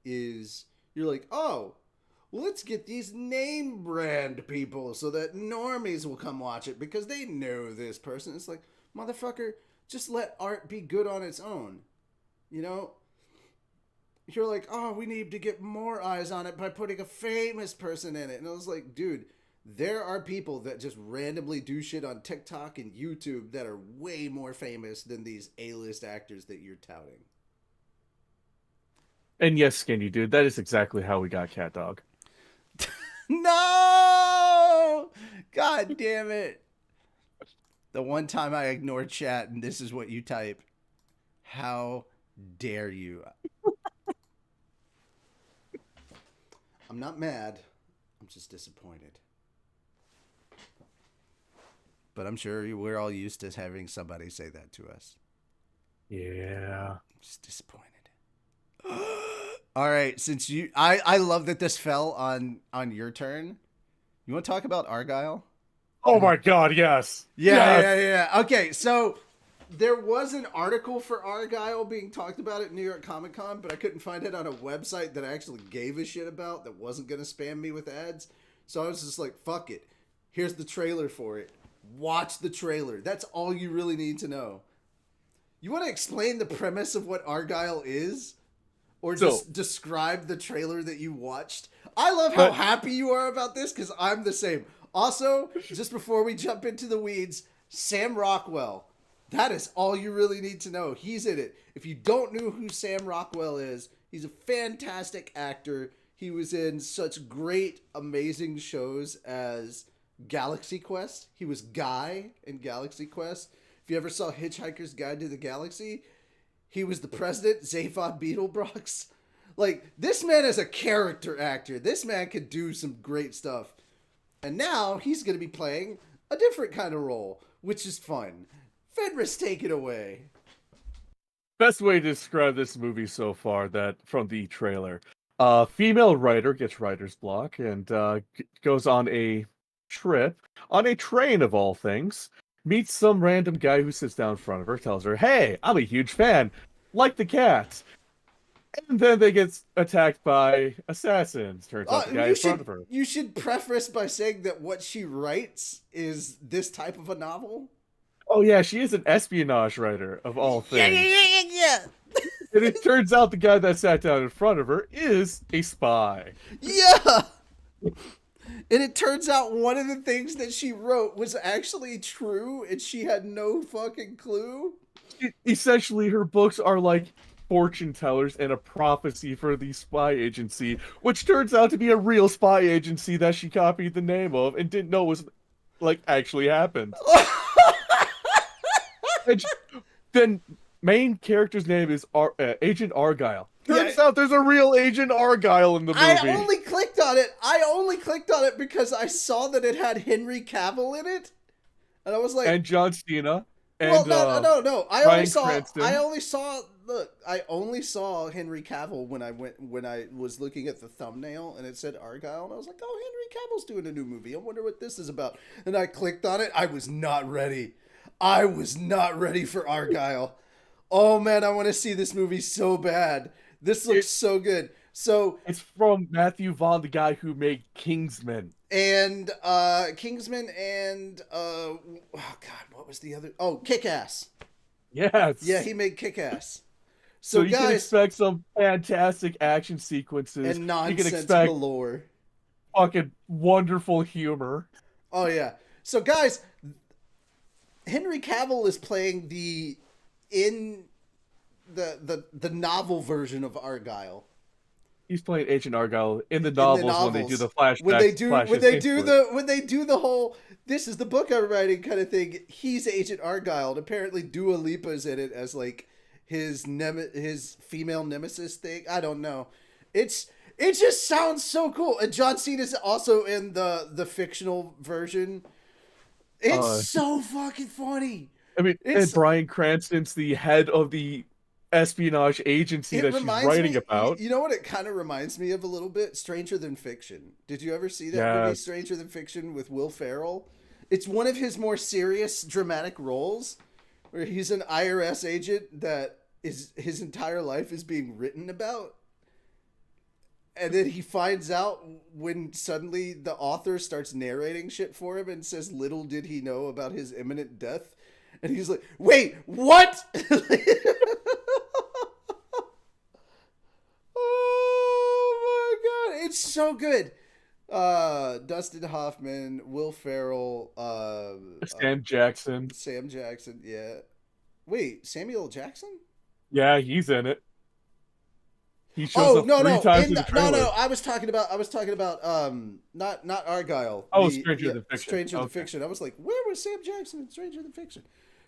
is you're like, oh, well, let's get these name brand people so that normies will come watch it because they know this person. It's like, motherfucker, just let art be good on its own. You know, you're like, oh, we need to get more eyes on it by putting a famous person in it. And I was like, dude, there are people that just randomly do shit on TikTok and YouTube that are way more famous than these A-list actors that you're touting. And yes, Skinny Dude, that is exactly how we got Cat Dog. No! God damn it. The one time I ignored chat and this is what you type. How dare you? I'm not mad. I'm just disappointed. But I'm sure we're all used to having somebody say that to us. Yeah. I'm just disappointed. All right, since I love that this fell on your turn. You want to talk about Argyle? Oh my god, yes. Yeah, Yes. yeah. Okay, so there was an article for Argyle being talked about at New York Comic Con, but I couldn't find it on a website that I actually gave a shit about that wasn't going to spam me with ads. So I was just like, fuck it. Here's the trailer for it. Watch the trailer. That's all you really need to know. You want to explain the premise of what Argyle is? Or just describe the trailer that you watched? I love how happy you are about this because I'm the same. Also, just before we jump into the weeds, Sam Rockwell. That is all you really need to know. He's in it. If you don't know who Sam Rockwell is, he's a fantastic actor. He was in such great, amazing shows as Galaxy Quest. He was Guy in Galaxy Quest. If you ever saw Hitchhiker's Guide to the Galaxy, he was the president, Zaphod Beetlebrox. Like, this man is a character actor. This man could do some great stuff. And now he's going to be playing a different kind of role, which is fun. Fenris, take it away. Best way to describe this movie so far, that from the trailer. Female writer gets writer's block and goes on a trip on a train of all things. Meets some random guy who sits down in front of her, tells her, hey, I'm a huge fan, like the Cats. And then they get attacked by assassins, turns out the guy in front of her. You should preface by saying that what she writes is this type of a novel. Oh yeah, she is an espionage writer, of all things. Yeah. And it turns out the guy that sat down in front of her is a spy. Yeah! And it turns out one of the things that she wrote was actually true, and she had no fucking clue. Essentially, her books are like fortune tellers and a prophecy for the spy agency, which turns out to be a real spy agency that she copied the name of and didn't know was like actually happened. And then main character's name is Agent Argyle. Turns out there's a real Agent Argyle in the movie. I only clicked on it because I saw that it had Henry Cavill in it, and I was like, and John Cena. And, well, no. I only saw Henry Cavill when I was looking at the thumbnail and it said Argyle, and I was like, oh, Henry Cavill's doing a new movie. I wonder what this is about. And I clicked on it. I was not ready. For Argyle. Oh man, I want to see this movie so bad. This looks so good. So it's from Matthew Vaughn, the guy who made Kingsman. And oh god, what was the other? Oh, Kick-Ass. Yes. Yeah, he made Kick-Ass. So you can expect some fantastic action sequences and nonsense you can expect galore. Fucking wonderful humor. Oh yeah. So guys, Henry Cavill is playing the novel version of Argyle. He's playing Agent Argyle in the novels when they do the flashbacks. When they do the whole this is the book I'm writing kind of thing. He's Agent Argyle, and apparently Dua Lipa's in it as like his female nemesis thing. I don't know. It just sounds so cool. And John Cena's also in the fictional version. It's Uh, so fucking funny. I mean, and It's Bryan Cranston's the head of the espionage agency it that she's reminds writing me. about. You know what it kind of reminds me of a little bit? Stranger Than Fiction. Did you ever see that movie, Yes. Stranger Than Fiction, with Will Ferrell? It's one of his more serious, dramatic roles, where he's an IRS agent that is his entire life is being written about. And then he finds out when suddenly the author starts narrating shit for him and says, little did he know about his imminent death. And he's like, wait, what? Oh my God. It's so good. Dustin Hoffman, Will Ferrell, Sam Jackson. Sam Jackson. Yeah. Wait, Samuel Jackson? Yeah, he's in it. He shows Oh up no three no times in the no trailer. no! I was talking about not Argyle. Oh, Stranger Than Fiction. Stranger Than Okay. Fiction. I was like, where was Sam Jackson in Stranger Than Fiction?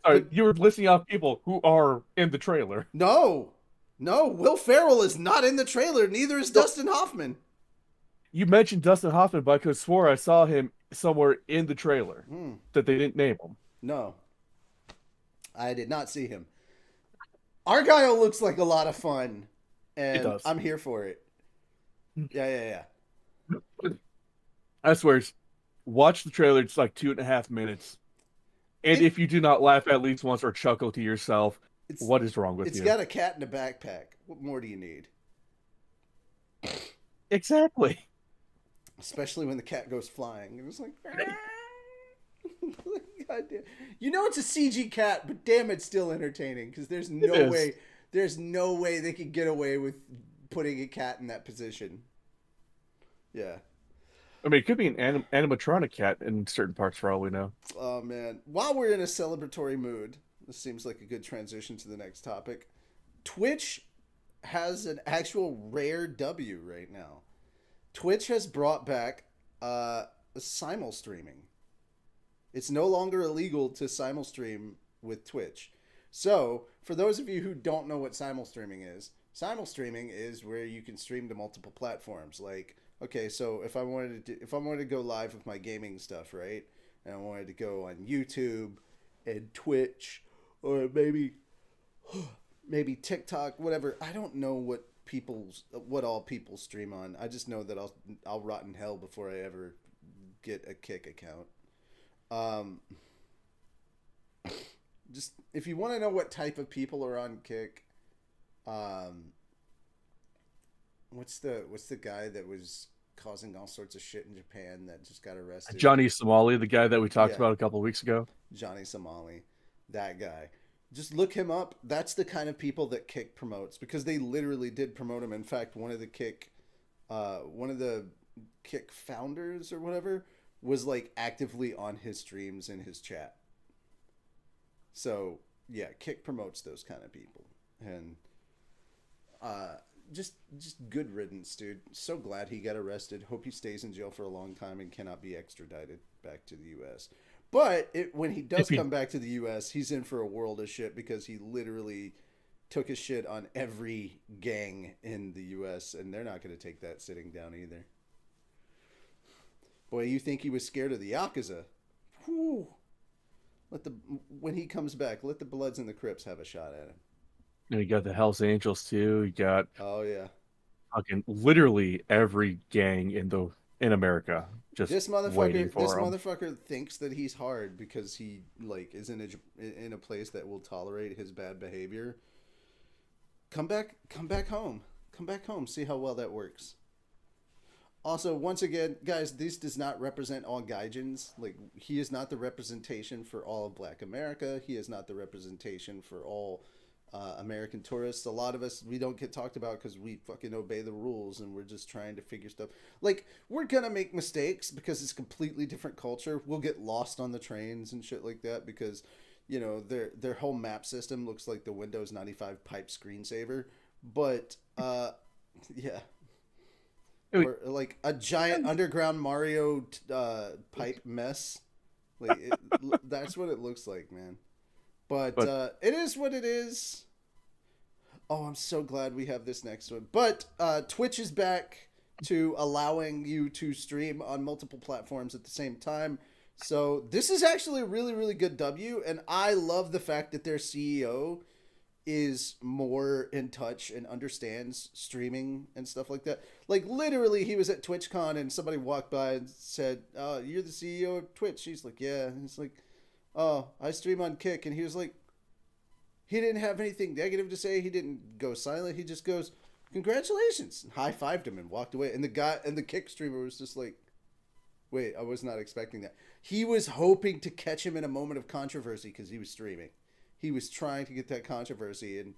Sorry, But you were listing off people who are in the trailer. no, Will Ferrell is not in the trailer. Neither is Dustin Hoffman. You mentioned Dustin Hoffman, but I could have swore I saw him somewhere in the trailer that they didn't name him. No, I did not see him. Argyle looks like a lot of fun, It and does. I'm here for it. Yeah. I swear, watch the trailer. It's like 2.5 minutes. And if you do not laugh at least once or chuckle to yourself, what is wrong with It's you? got a cat in a backpack. What more do you need? Exactly. Especially when the cat goes flying. And it's like, God damn. You know it's a CG cat, but damn, it's still entertaining because there's no way they could get away with putting a cat in that position. Yeah. I mean, it could be an animatronic cat in certain parts for all we know. Oh man. While we're in a celebratory mood, this seems like a good transition to the next topic. Twitch has an actual rare W right now. Twitch has brought back simul streaming. It's no longer illegal to simul stream with Twitch. So, for those of you who don't know what simul streaming is where you can stream to multiple platforms. Like, okay, so if I wanted to go live with my gaming stuff, right? And I wanted to go on YouTube and Twitch or maybe TikTok, whatever. I don't know what all people stream on. I just know that I'll rot in hell before I ever get a Kick account. Just if you want to know what type of people are on Kick, what's the guy that was causing all sorts of shit in Japan that just got arrested? Johnny Somali, the guy that we talked Yeah. about a couple of weeks ago. Johnny Somali, that guy. Just look him up. That's the kind of people that Kick promotes because they literally did promote him. In fact, one of the Kick founders or whatever was like actively on his streams in his chat. So yeah, Kick promotes those kind of people, and just good riddance, dude. So glad he got arrested. Hope he stays in jail for a long time and cannot be extradited back to the U.S. But when he does come back to the U.S., he's in for a world of shit because he literally took his shit on every gang in the U.S., and they're not going to take that sitting down either. Boy, you think he was scared of the Yakuza? Whew. When he comes back, let the Bloods and the Crips have a shot at him. And you got the Hells Angels too. You got Oh yeah, fucking literally every gang in America just this waiting for him. motherfucker thinks that he's hard because he like is in a place that will tolerate his bad behavior. Come back home. See how well that works. Also, once again, guys, this does not represent all gaijins. Like, he is not the representation for all of Black America. He is not the representation for all American tourists. A lot of us, we don't get talked about because we fucking obey the rules and we're just trying to figure stuff. Like, we're gonna make mistakes because it's a completely different culture. We'll get lost on the trains and shit like that because, you know, their whole map system looks like the Windows 95 pipe screensaver. But, yeah. Or like a giant underground Mario pipe mess Like that's what it looks like, man. But But it is what it is. Oh, I'm so glad we have this next one. But Twitch is back to allowing you to stream on multiple platforms at the same time. So this is actually a really, really good W, and I love the fact that their CEO is more in touch and understands streaming and stuff like that. Like literally, he was at TwitchCon and somebody walked by and said, "Oh, you're the CEO of Twitch." He's like, "Yeah." And he's like, "Oh, I stream on Kick," and he was like, he didn't have anything negative to say. He didn't go silent. He just goes, "Congratulations," and high fived him and walked away. And the guy and the Kick streamer was just like, "Wait, I was not expecting that." He was hoping to catch him in a moment of controversy because he was streaming. He was trying to get that controversy, and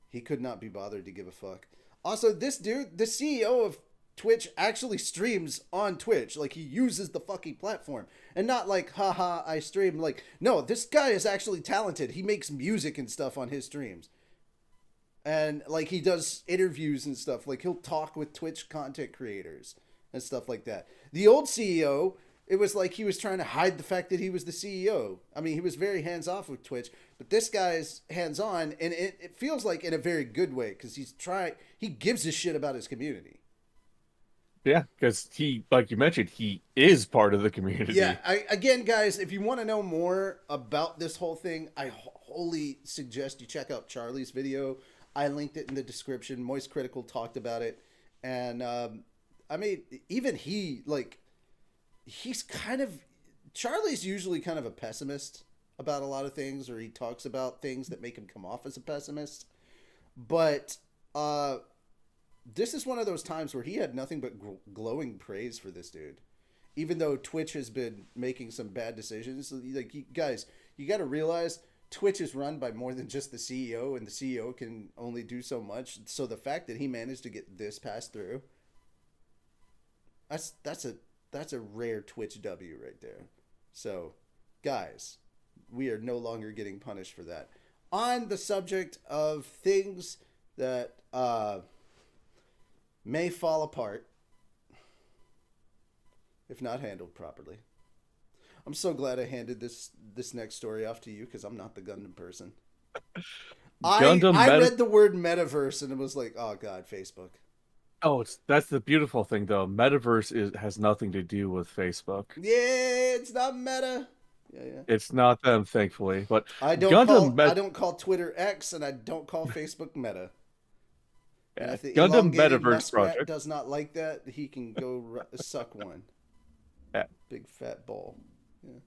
he could not be bothered to give a fuck. Also, this dude, the CEO of Twitch, actually streams on Twitch. Like, he uses the fucking platform. And not like, haha, I stream. Like, no, this guy is actually talented. He makes music and stuff on his streams. And, like, he does interviews and stuff. Like, he'll talk with Twitch content creators and stuff like that. The old CEO, it was like he was trying to hide the fact that he was the CEO. I mean, he was very hands off with Twitch, but this guy's hands on, and it feels like in a very good way because he gives a shit about his community. yeah, because he, like you mentioned, he is part of the community. Yeah, again, guys, if you want to know more about this whole thing, I wholly suggest you check out Charlie's video. I linked it in the description. Moist Critical talked about it, and I mean, even he like he's kind of Charlie's usually kind of a pessimist about a lot of things, or he talks about things that make him come off as a pessimist. But this is one of those times where he had nothing but glowing praise for this dude, even though Twitch has been making some bad decisions. Like, guys, you got to realize Twitch is run by more than just the CEO, and the CEO can only do so much. So the fact that he managed to get this passed through, that's a rare Twitch W right there. So, guys, we are no longer getting punished for that. On the subject of things that may fall apart if not handled properly. I'm so glad I handed this next story off to you because I'm not the Gundam person. I read the word metaverse and it was like, oh god, Facebook. Oh, that's the beautiful thing though. Metaverse has nothing to do with Facebook. Yeah, it's not meta. Yeah. It's not them, thankfully. But I don't call Twitter X and I don't call Facebook Meta. And if the Gundam elongated Metaverse muskrat project does not like that, he can go suck one. Yeah. Big fat ball. Yeah.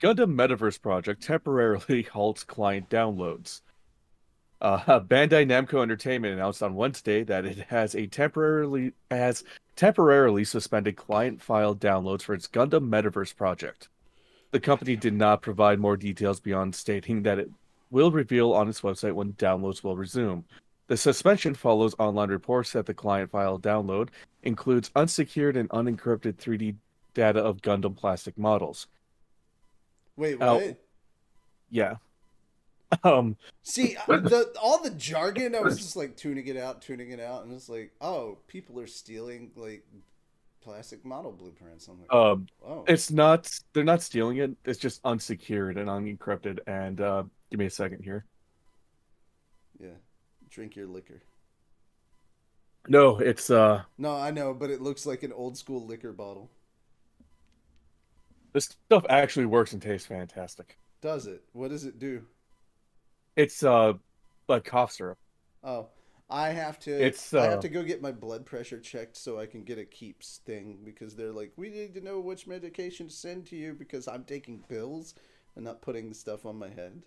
Gundam Metaverse project temporarily halts client downloads. Bandai Namco Entertainment announced on Wednesday that it has temporarily suspended client file downloads for its Gundam Metaverse project. The company did not provide more details beyond stating that it will reveal on its website when downloads will resume. The suspension follows online reports that the client file download includes unsecured and unencrypted 3D data of Gundam plastic models. Wait, what? Yeah. See, all the jargon, I was just like tuning it out, and it's like, oh, people are stealing like plastic model blueprints. I'm like, oh, it's not. They're not stealing it. It's just unsecured and unencrypted. And give me a second here. Yeah, drink your liquor. No, it's No, I know, but it looks like an old school liquor bottle. This stuff actually works and tastes fantastic. Does it? What does it do? It's like cough syrup. Oh, I have to go get my blood pressure checked so I can get a keeps thing because they're like, we need to know which medication to send to you because I'm taking pills and not putting the stuff on my head.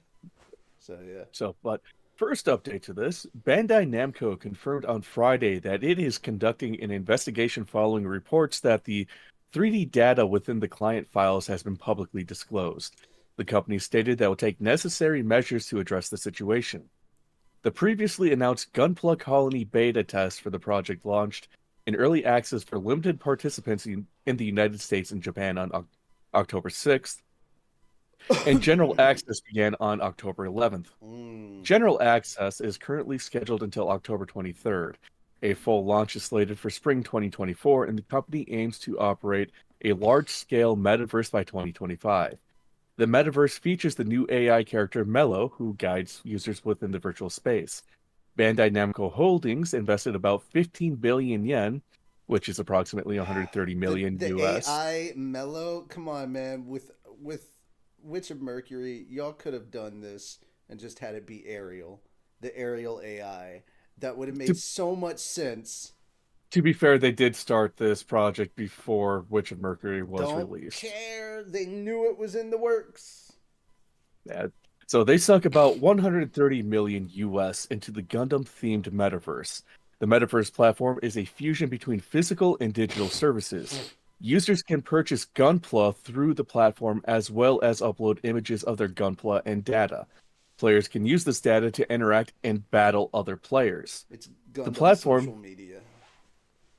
So yeah. But first update to this, Bandai Namco confirmed on Friday that it is conducting an investigation following reports that the 3D data within the client files has been publicly disclosed. The company stated that it will take necessary measures to address the situation. The previously announced Gunpla Colony beta test for the project launched in early access for limited participants in the United States and Japan on October 6th, and general access began on October 11th. General access is currently scheduled until October 23rd. A full launch is slated for spring 2024, and the company aims to operate a large-scale metaverse by 2025. The metaverse features the new AI character Mello, who guides users within the virtual space. Bandai Namco Holdings invested about 15 billion yen, which is approximately 130 million The US. AI mellow, come on, man. With Witch of Mercury, y'all could have done this and just had it be Ariel, the Ariel AI. That would have made To, so much sense. to be fair, they did start this project before Witch of Mercury was Don't released. care. They knew it was in the works. Yeah. So they sunk about 130 million US into the Gundam themed metaverse. The metaverse platform is a fusion between physical and digital services. Users can purchase Gunpla through the platform as well as upload images of their Gunpla and data. Players can use this data to interact and battle other players. It's The Gundam social platform media.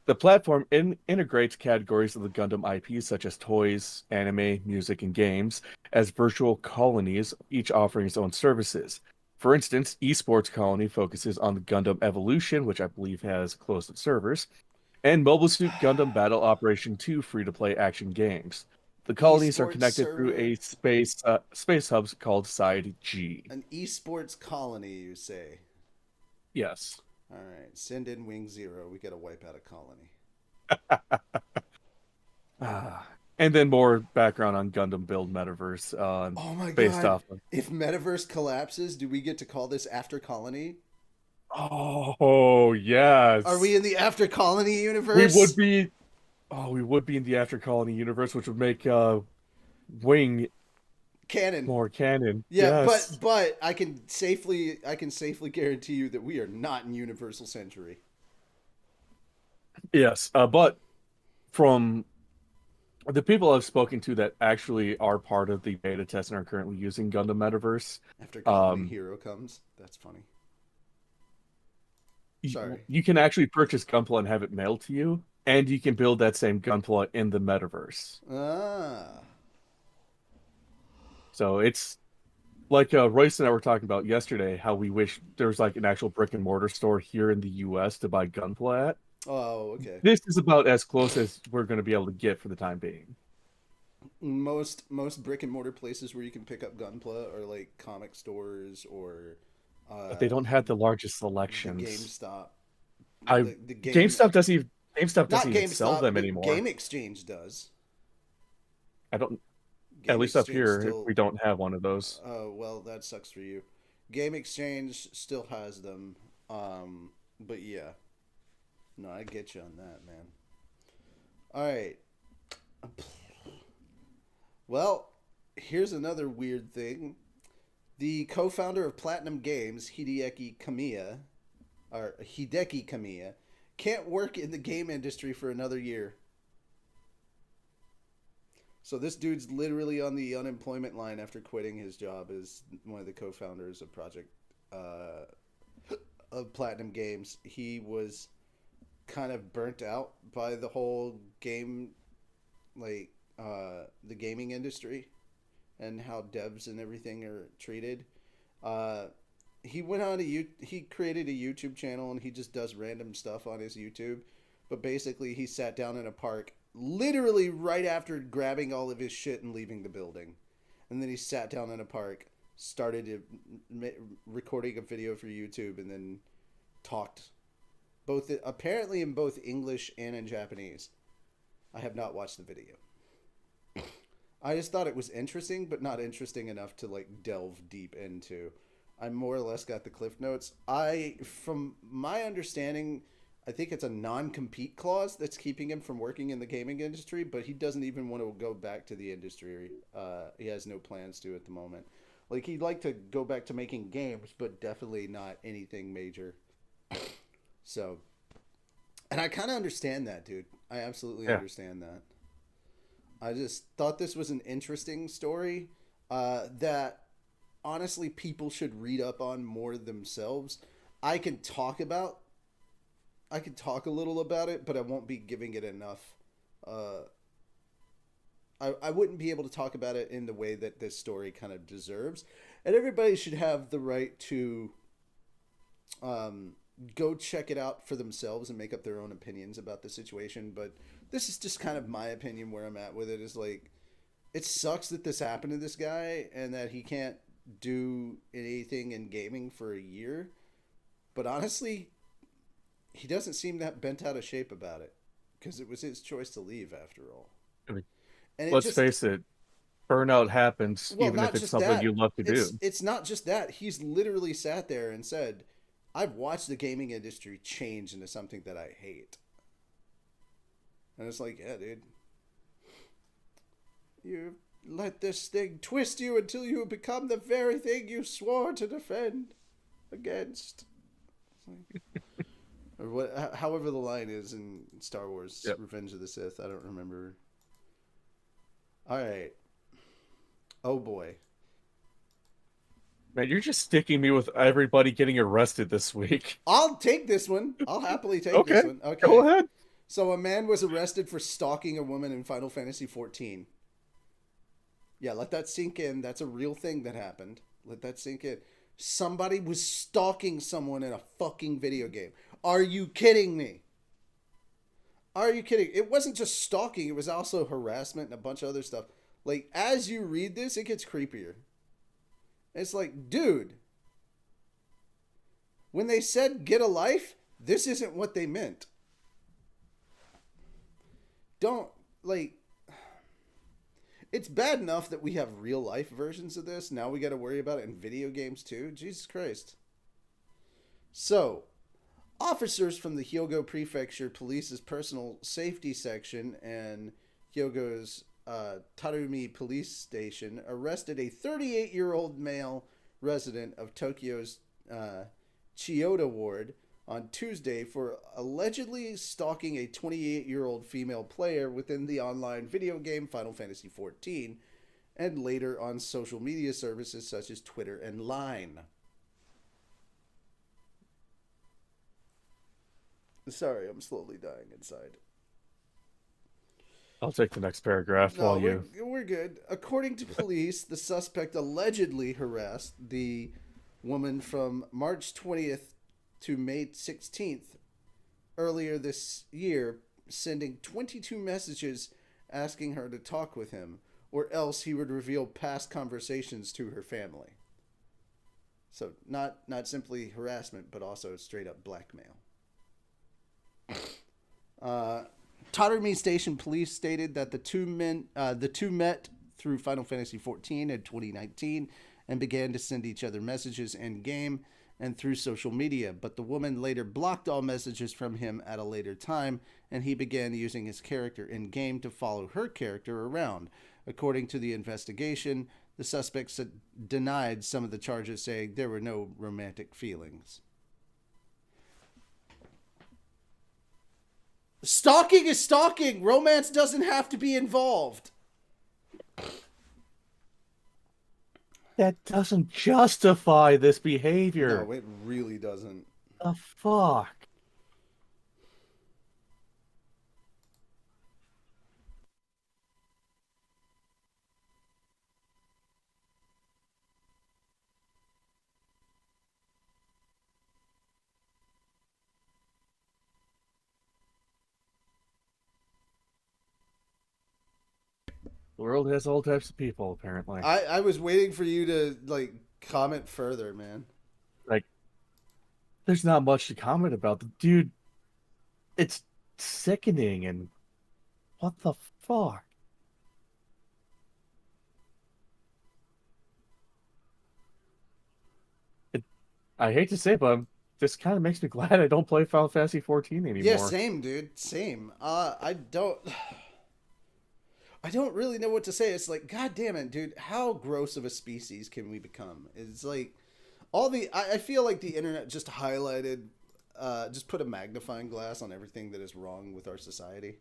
the platform integrates categories of the Gundam IP such as toys, anime, music, and games as virtual colonies, each offering its own services. For instance, Esports Colony focuses on the Gundam Evolution, which I believe has closed its servers, and Mobile Suit Gundam Battle Operation 2 free-to-play action games. The colonies are Esports connected through server. a space hubs called Side G. An esports colony, you say? Yes. All right. Send in Wing Zero. We got to wipe out a colony. Ah. And then more background on Gundam Build Metaverse, Oh my based god. off of. If Metaverse collapses, do we get to call this After Colony? Oh Are yes, we in the After Colony we would universe? be. Oh, we would be in the After Colony universe, which would make Wing Canon. more canon. Yeah, Yes, but I can safely guarantee you that we are not in Universal Century. yes. But from the people I've spoken to that actually are part of the beta test and are currently using Gundam Metaverse, After Colony um, Hero comes. That's funny. you, Sorry. you can actually purchase Gunpla and have it mailed to you, and you can build that same Gunpla in the metaverse. Ah. So it's like Royce and I were talking about yesterday, how we wish there was like an actual brick and mortar store here in the US to buy Gunpla at. Oh, okay. This is about as close as we're going to be able to get for the time being. Most brick and mortar places where you can pick up Gunpla are like comic stores or But uh they don't have the largest the selections. GameStop. I The game GameStop doesn't not even sell GameStop, them but anymore. Game Exchange does. I don't, at Game least up Exchange here, still we don't have one of those. well, that sucks for you. Game Exchange still has them. But yeah. No, I get you on that, man. All right. Well, here's another weird thing. The co-founder of Platinum Games, Hideki Kamiya, can't work in the game industry for another year. So this dude's literally on the unemployment line after quitting his job as one of the co-founders of Project uh, of Platinum Games. He was kind of burnt out by the whole game, like the gaming industry and how devs and everything are treated. Uh, he went on he created a YouTube channel and he just does random stuff on his YouTube. But basically, he sat down in a park literally right after grabbing all of his shit and leaving the building, and then he sat down in a park, started recording a video for YouTube, and then talked both apparently in both English and in Japanese. I have not watched the video. I just thought it was interesting, but not interesting enough to like delve deep into. I more or less got the cliff notes. From my understanding, I think it's a non-compete clause that's keeping him from working in the gaming industry, but he doesn't even want to go back to the industry. He has no plans to at the moment. Like he'd like to go back to making games, but definitely not anything major. So, and I kind of understand that, dude. I absolutely Yeah. understand that. I just thought this was an interesting story that honestly people should read up on more themselves. I can talk about, I can talk a little about it, but I won't be giving it enough. Uh, I wouldn't be able to talk about it in the way that this story kind of deserves. And everybody should have the right to um, go check it out for themselves and make up their own opinions about the situation. But this is just kind of my opinion where I'm at with it is like it sucks that this happened to this guy and that he can't do anything in gaming for a year. But honestly, he doesn't seem that bent out of shape about it because it was his choice to leave after all. I mean, And it let's just face it, burnout happens well, even if not it's just something that. you love to do. It's not just that. He's literally sat there and said, "I've watched the gaming industry change into something that I hate." And it's like, yeah, dude, you let this thing twist you until you become the very thing you swore to defend against. Or what? However, the line is in Star Wars: Yep. Revenge of the Sith. I don't remember. All right. Oh boy. Man, you're just sticking me with everybody getting arrested this week. I'll take this one. I'll happily take Okay, this one. Okay. go ahead. So a man was arrested for stalking a woman in Final Fantasy XIV. Yeah, let that sink in. That's a real thing that happened. Let that sink in. Somebody was stalking someone in a fucking video game. Are you kidding me? Are you kidding? It wasn't just stalking. It was also harassment and a bunch of other stuff. Like, as you read this, it gets creepier. It's like, dude, when they said get a life, this isn't what they meant. Don't, like, it's bad enough that we have real life versions of this. Now we got to worry about it in video games too. Jesus Christ. So, officers from the Hyogo Prefecture Police's personal safety section and Hyogo's Tarumi Police Station arrested a 38-year-old male resident of Tokyo's Chiyoda ward on Tuesday for allegedly stalking a 28-year-old female player within the online video game Final Fantasy XIV and later on social media services such as Twitter and Line. Sorry, I'm slowly dying inside. I'll take the next paragraph No, while you. we're good. According to police, the suspect allegedly harassed the woman from March 20th to May 16th earlier this year, sending 22 messages asking her to talk with him, or else he would reveal past conversations to her family. So not simply harassment, but also straight up blackmail. Tarumi Station Police stated that the two met through Final Fantasy XIV in 2019 and began to send each other messages in game and through social media, but the woman later blocked all messages from him at a later time, and he began using his character in game to follow her character around. According to the investigation, the suspects denied some of the charges, saying there were no romantic feelings. Stalking is stalking. Romance doesn't have to be involved. That doesn't justify this behavior. No, it really doesn't. The fuck? The world has all types of people, apparently. I was waiting for you to like comment further, man. Like, there's not much to comment about. The dude, it's sickening, and what the fuck? I hate to say it, but this kind of makes me glad I don't play Final Fantasy 14 anymore. Yeah, same, dude. Same. I don't really know what to say. It's like, god damn it, dude, how gross of a species can we become? It's like I feel like the internet just highlighted just put a magnifying glass on everything that is wrong with our society.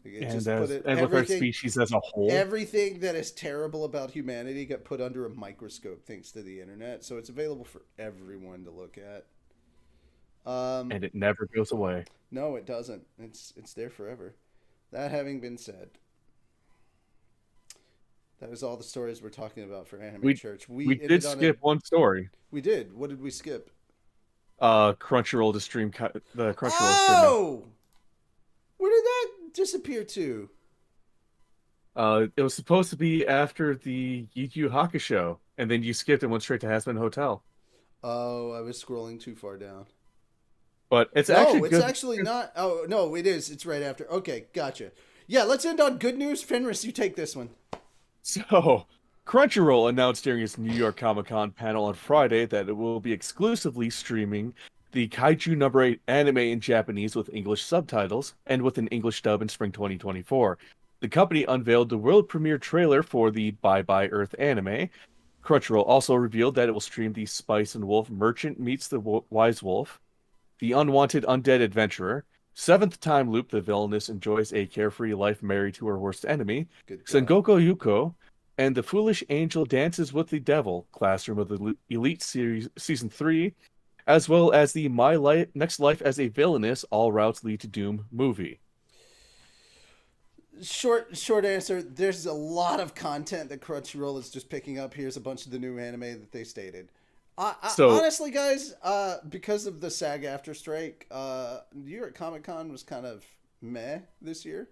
Like And with our species as a whole. Everything that is terrible about humanity got put under a microscope thanks to the internet, so it's available for everyone to look at. And it never goes away. No, it doesn't. It's there forever. That having been said, that is all the stories we're talking about for Anime Church. We did skip one story. We did. What did we skip? Crunchyroll to stream the Crunchyroll stream. Oh! Where did that disappear to? It was supposed to be after the YuYu Hakusho, and then you skipped and went straight to Hazbin Hotel. Oh, I was scrolling too far down. But it's actually No, it's good. actually not. Oh, no, it is. It's right after. Okay, gotcha. Yeah, let's end on good news. Fenris, you take this one. So, Crunchyroll announced during its New York Comic Con panel on Friday that it will be exclusively streaming the Kaiju number 8 anime in Japanese with English subtitles and with an English dub in spring 2024. The company unveiled the world premiere trailer for the Bye Bye Earth anime. Crunchyroll also revealed that it will stream the Spice and Wolf Merchant Meets the Wise Wolf, the Unwanted Undead Adventurer, Seventh Time Loop, the villainess enjoys a carefree life married to her worst enemy, Good God. Sengoku Yuko, and The Foolish Angel Dances with the Devil, Classroom of the Elite Series Season 3, as well as the My Life, Next Life as a Villainess, All Routes Lead to Doom movie. Short answer. There's a lot of content that Crunchyroll is just picking up. Here's a bunch of the new anime that they stated. So, Honestly, guys, because of the SAG-AFTRA strike, New York Comic Con was kind of meh this year.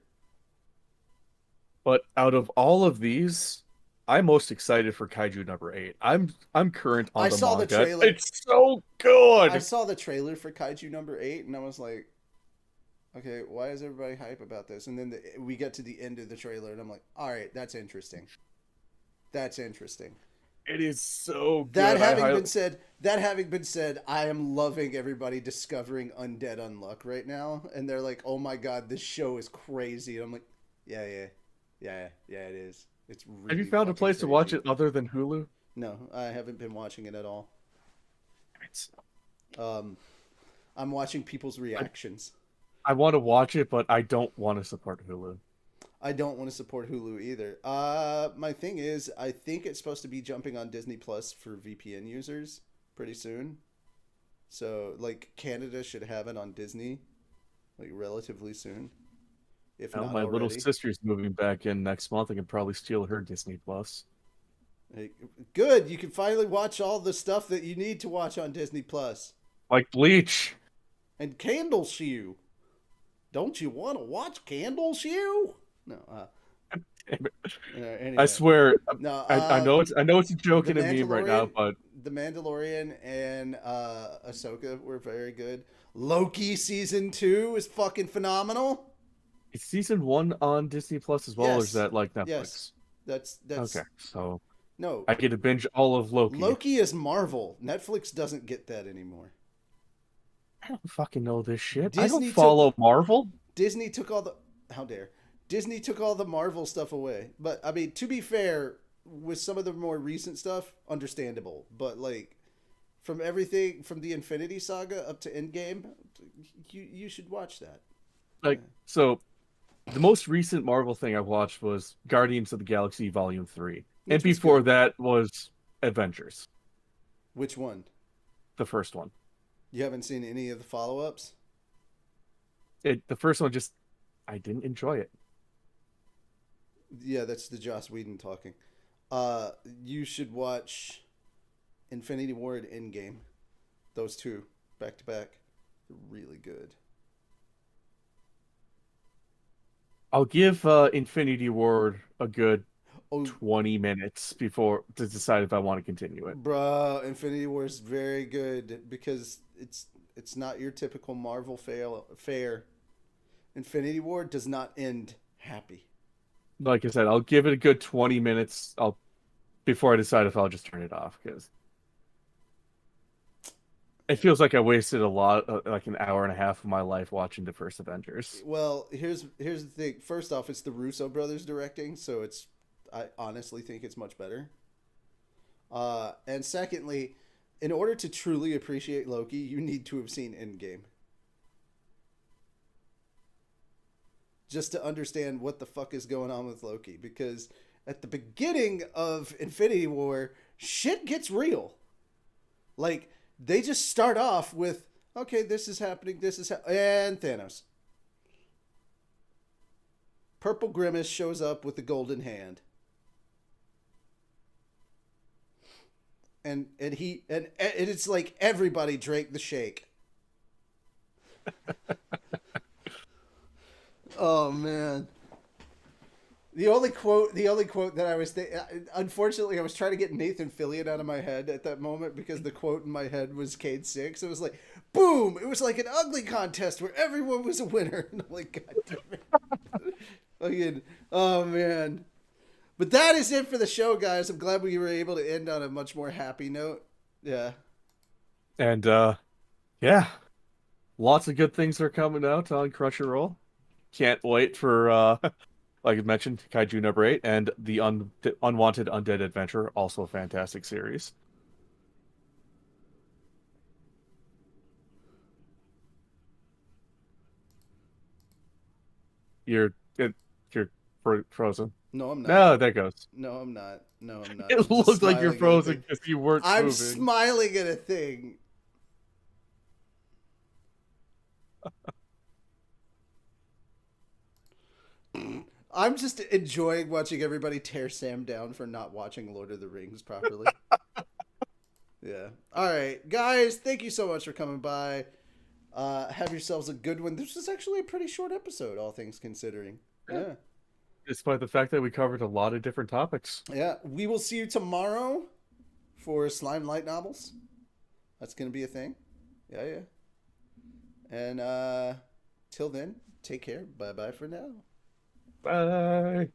but out of all of these, I'm most excited for Kaiju number 8. I'm current on I the saw the manga. trailer. It's so good. I saw the trailer for Kaiju number 8, and I was like, okay, why is everybody hype about this? And then we get to the end of the trailer, and I'm like, all right, that's interesting. That's interesting. It is so good. That having been said, I am loving everybody discovering Undead Unluck right now, and they're like, "Oh my god, this show is crazy." And I'm like, "Yeah, it is. It's really." Have you found a fucking place to crazy." watch it other than Hulu? No, I haven't been watching it at all. It's, I'm watching people's reactions. I want to watch it, but I don't want to support Hulu. I don't want to support Hulu either. My thing is, I think it's supposed to be jumping on Disney Plus for VPN users pretty soon. So, like, Canada should have it on Disney, like, relatively soon. If Well, not my little already. sister's moving back in next month. I can probably steal her Disney Plus. Like, good, you can finally watch all the stuff that you need to watch on Disney Plus. Like Bleach. And Candle Shoe. Don't you want to watch Candle Shoe? No. Anyway. I swear, No. I know it's a joke in a meme right now, but The Mandalorian and Ahsoka were very good. Loki season 2 is fucking phenomenal. is season 1 on Disney Plus as well, or is Yes. that like Netflix? Yes. That's Okay, so no. I get to binge all of Loki. Loki is Marvel. Netflix doesn't get that anymore. I don't fucking know this shit. I Disney don't follow Marvel. Disney took all the how dare. Disney took all the Marvel stuff away. But I mean, to be fair, with some of the more recent stuff, understandable. But like from everything from the Infinity Saga up to Endgame, you should watch that. Like, so the most recent Marvel thing I watched was Guardians of the Galaxy Volume 3. And Which was before good. that was Avengers, Which one? the first one. You haven't seen any of the follow-ups? The first one just, I didn't enjoy it. Yeah, that's the Joss Whedon talking. You should watch Infinity War and Endgame. Those two back to back. They're really good. I'll give Infinity War a good Oh, 20 minutes before to decide if I want to continue it. bruh, Infinity War is very good because it's not your typical Marvel fare. Infinity War does not end happy. Like I said, I'll give it a good 20 minutes before I decide if I'll just turn it off, because it feels like I wasted a lot, like an hour and a half of my life watching the first Avengers. Well, here's the thing. First off, it's the Russo brothers directing, so I honestly think it's much better. And secondly, in order to truly appreciate Loki, you need to have seen Endgame. Just to understand what the fuck is going on with Loki. Because at the beginning of Infinity War, shit gets real. Like, they just start off with, okay, this is happening, and Thanos. Purple Grimace shows up with the golden hand. And it's like everybody drank the shake. Oh man. The only quote that I was unfortunately I was trying to get Nathan Fillion out of my head at that moment because the quote in my head was Cade 6. It was like, boom! It was like an ugly contest where everyone was a winner. And I'm like, God damn it. Fucking, oh man. But that is it for the show, guys. I'm glad we were able to end on a much more happy note. Yeah. And yeah, lots of good things are coming out on Crunchyroll. Can't wait for like I mentioned, Kaiju number 8 and the Unwanted Undead Adventure, also a fantastic series. You're you're frozen. No, I'm not. No, there goes. No, I'm not. No, I'm not. It I'm just looked like you're smiling at a frozen thing. because you weren't I'm moving. smiling at a thing. I'm just enjoying watching everybody tear Sam down for not watching Lord of the Rings properly. Yeah. All right, guys. Thank you so much for coming by. Have yourselves a good one. This was actually a pretty short episode, all things considering. Yeah. Despite the fact that we covered a lot of different topics. Yeah. We will see you tomorrow for Slime Light Novels. That's gonna be a thing. Yeah, yeah. And till then, take care. Bye bye for now. Bye.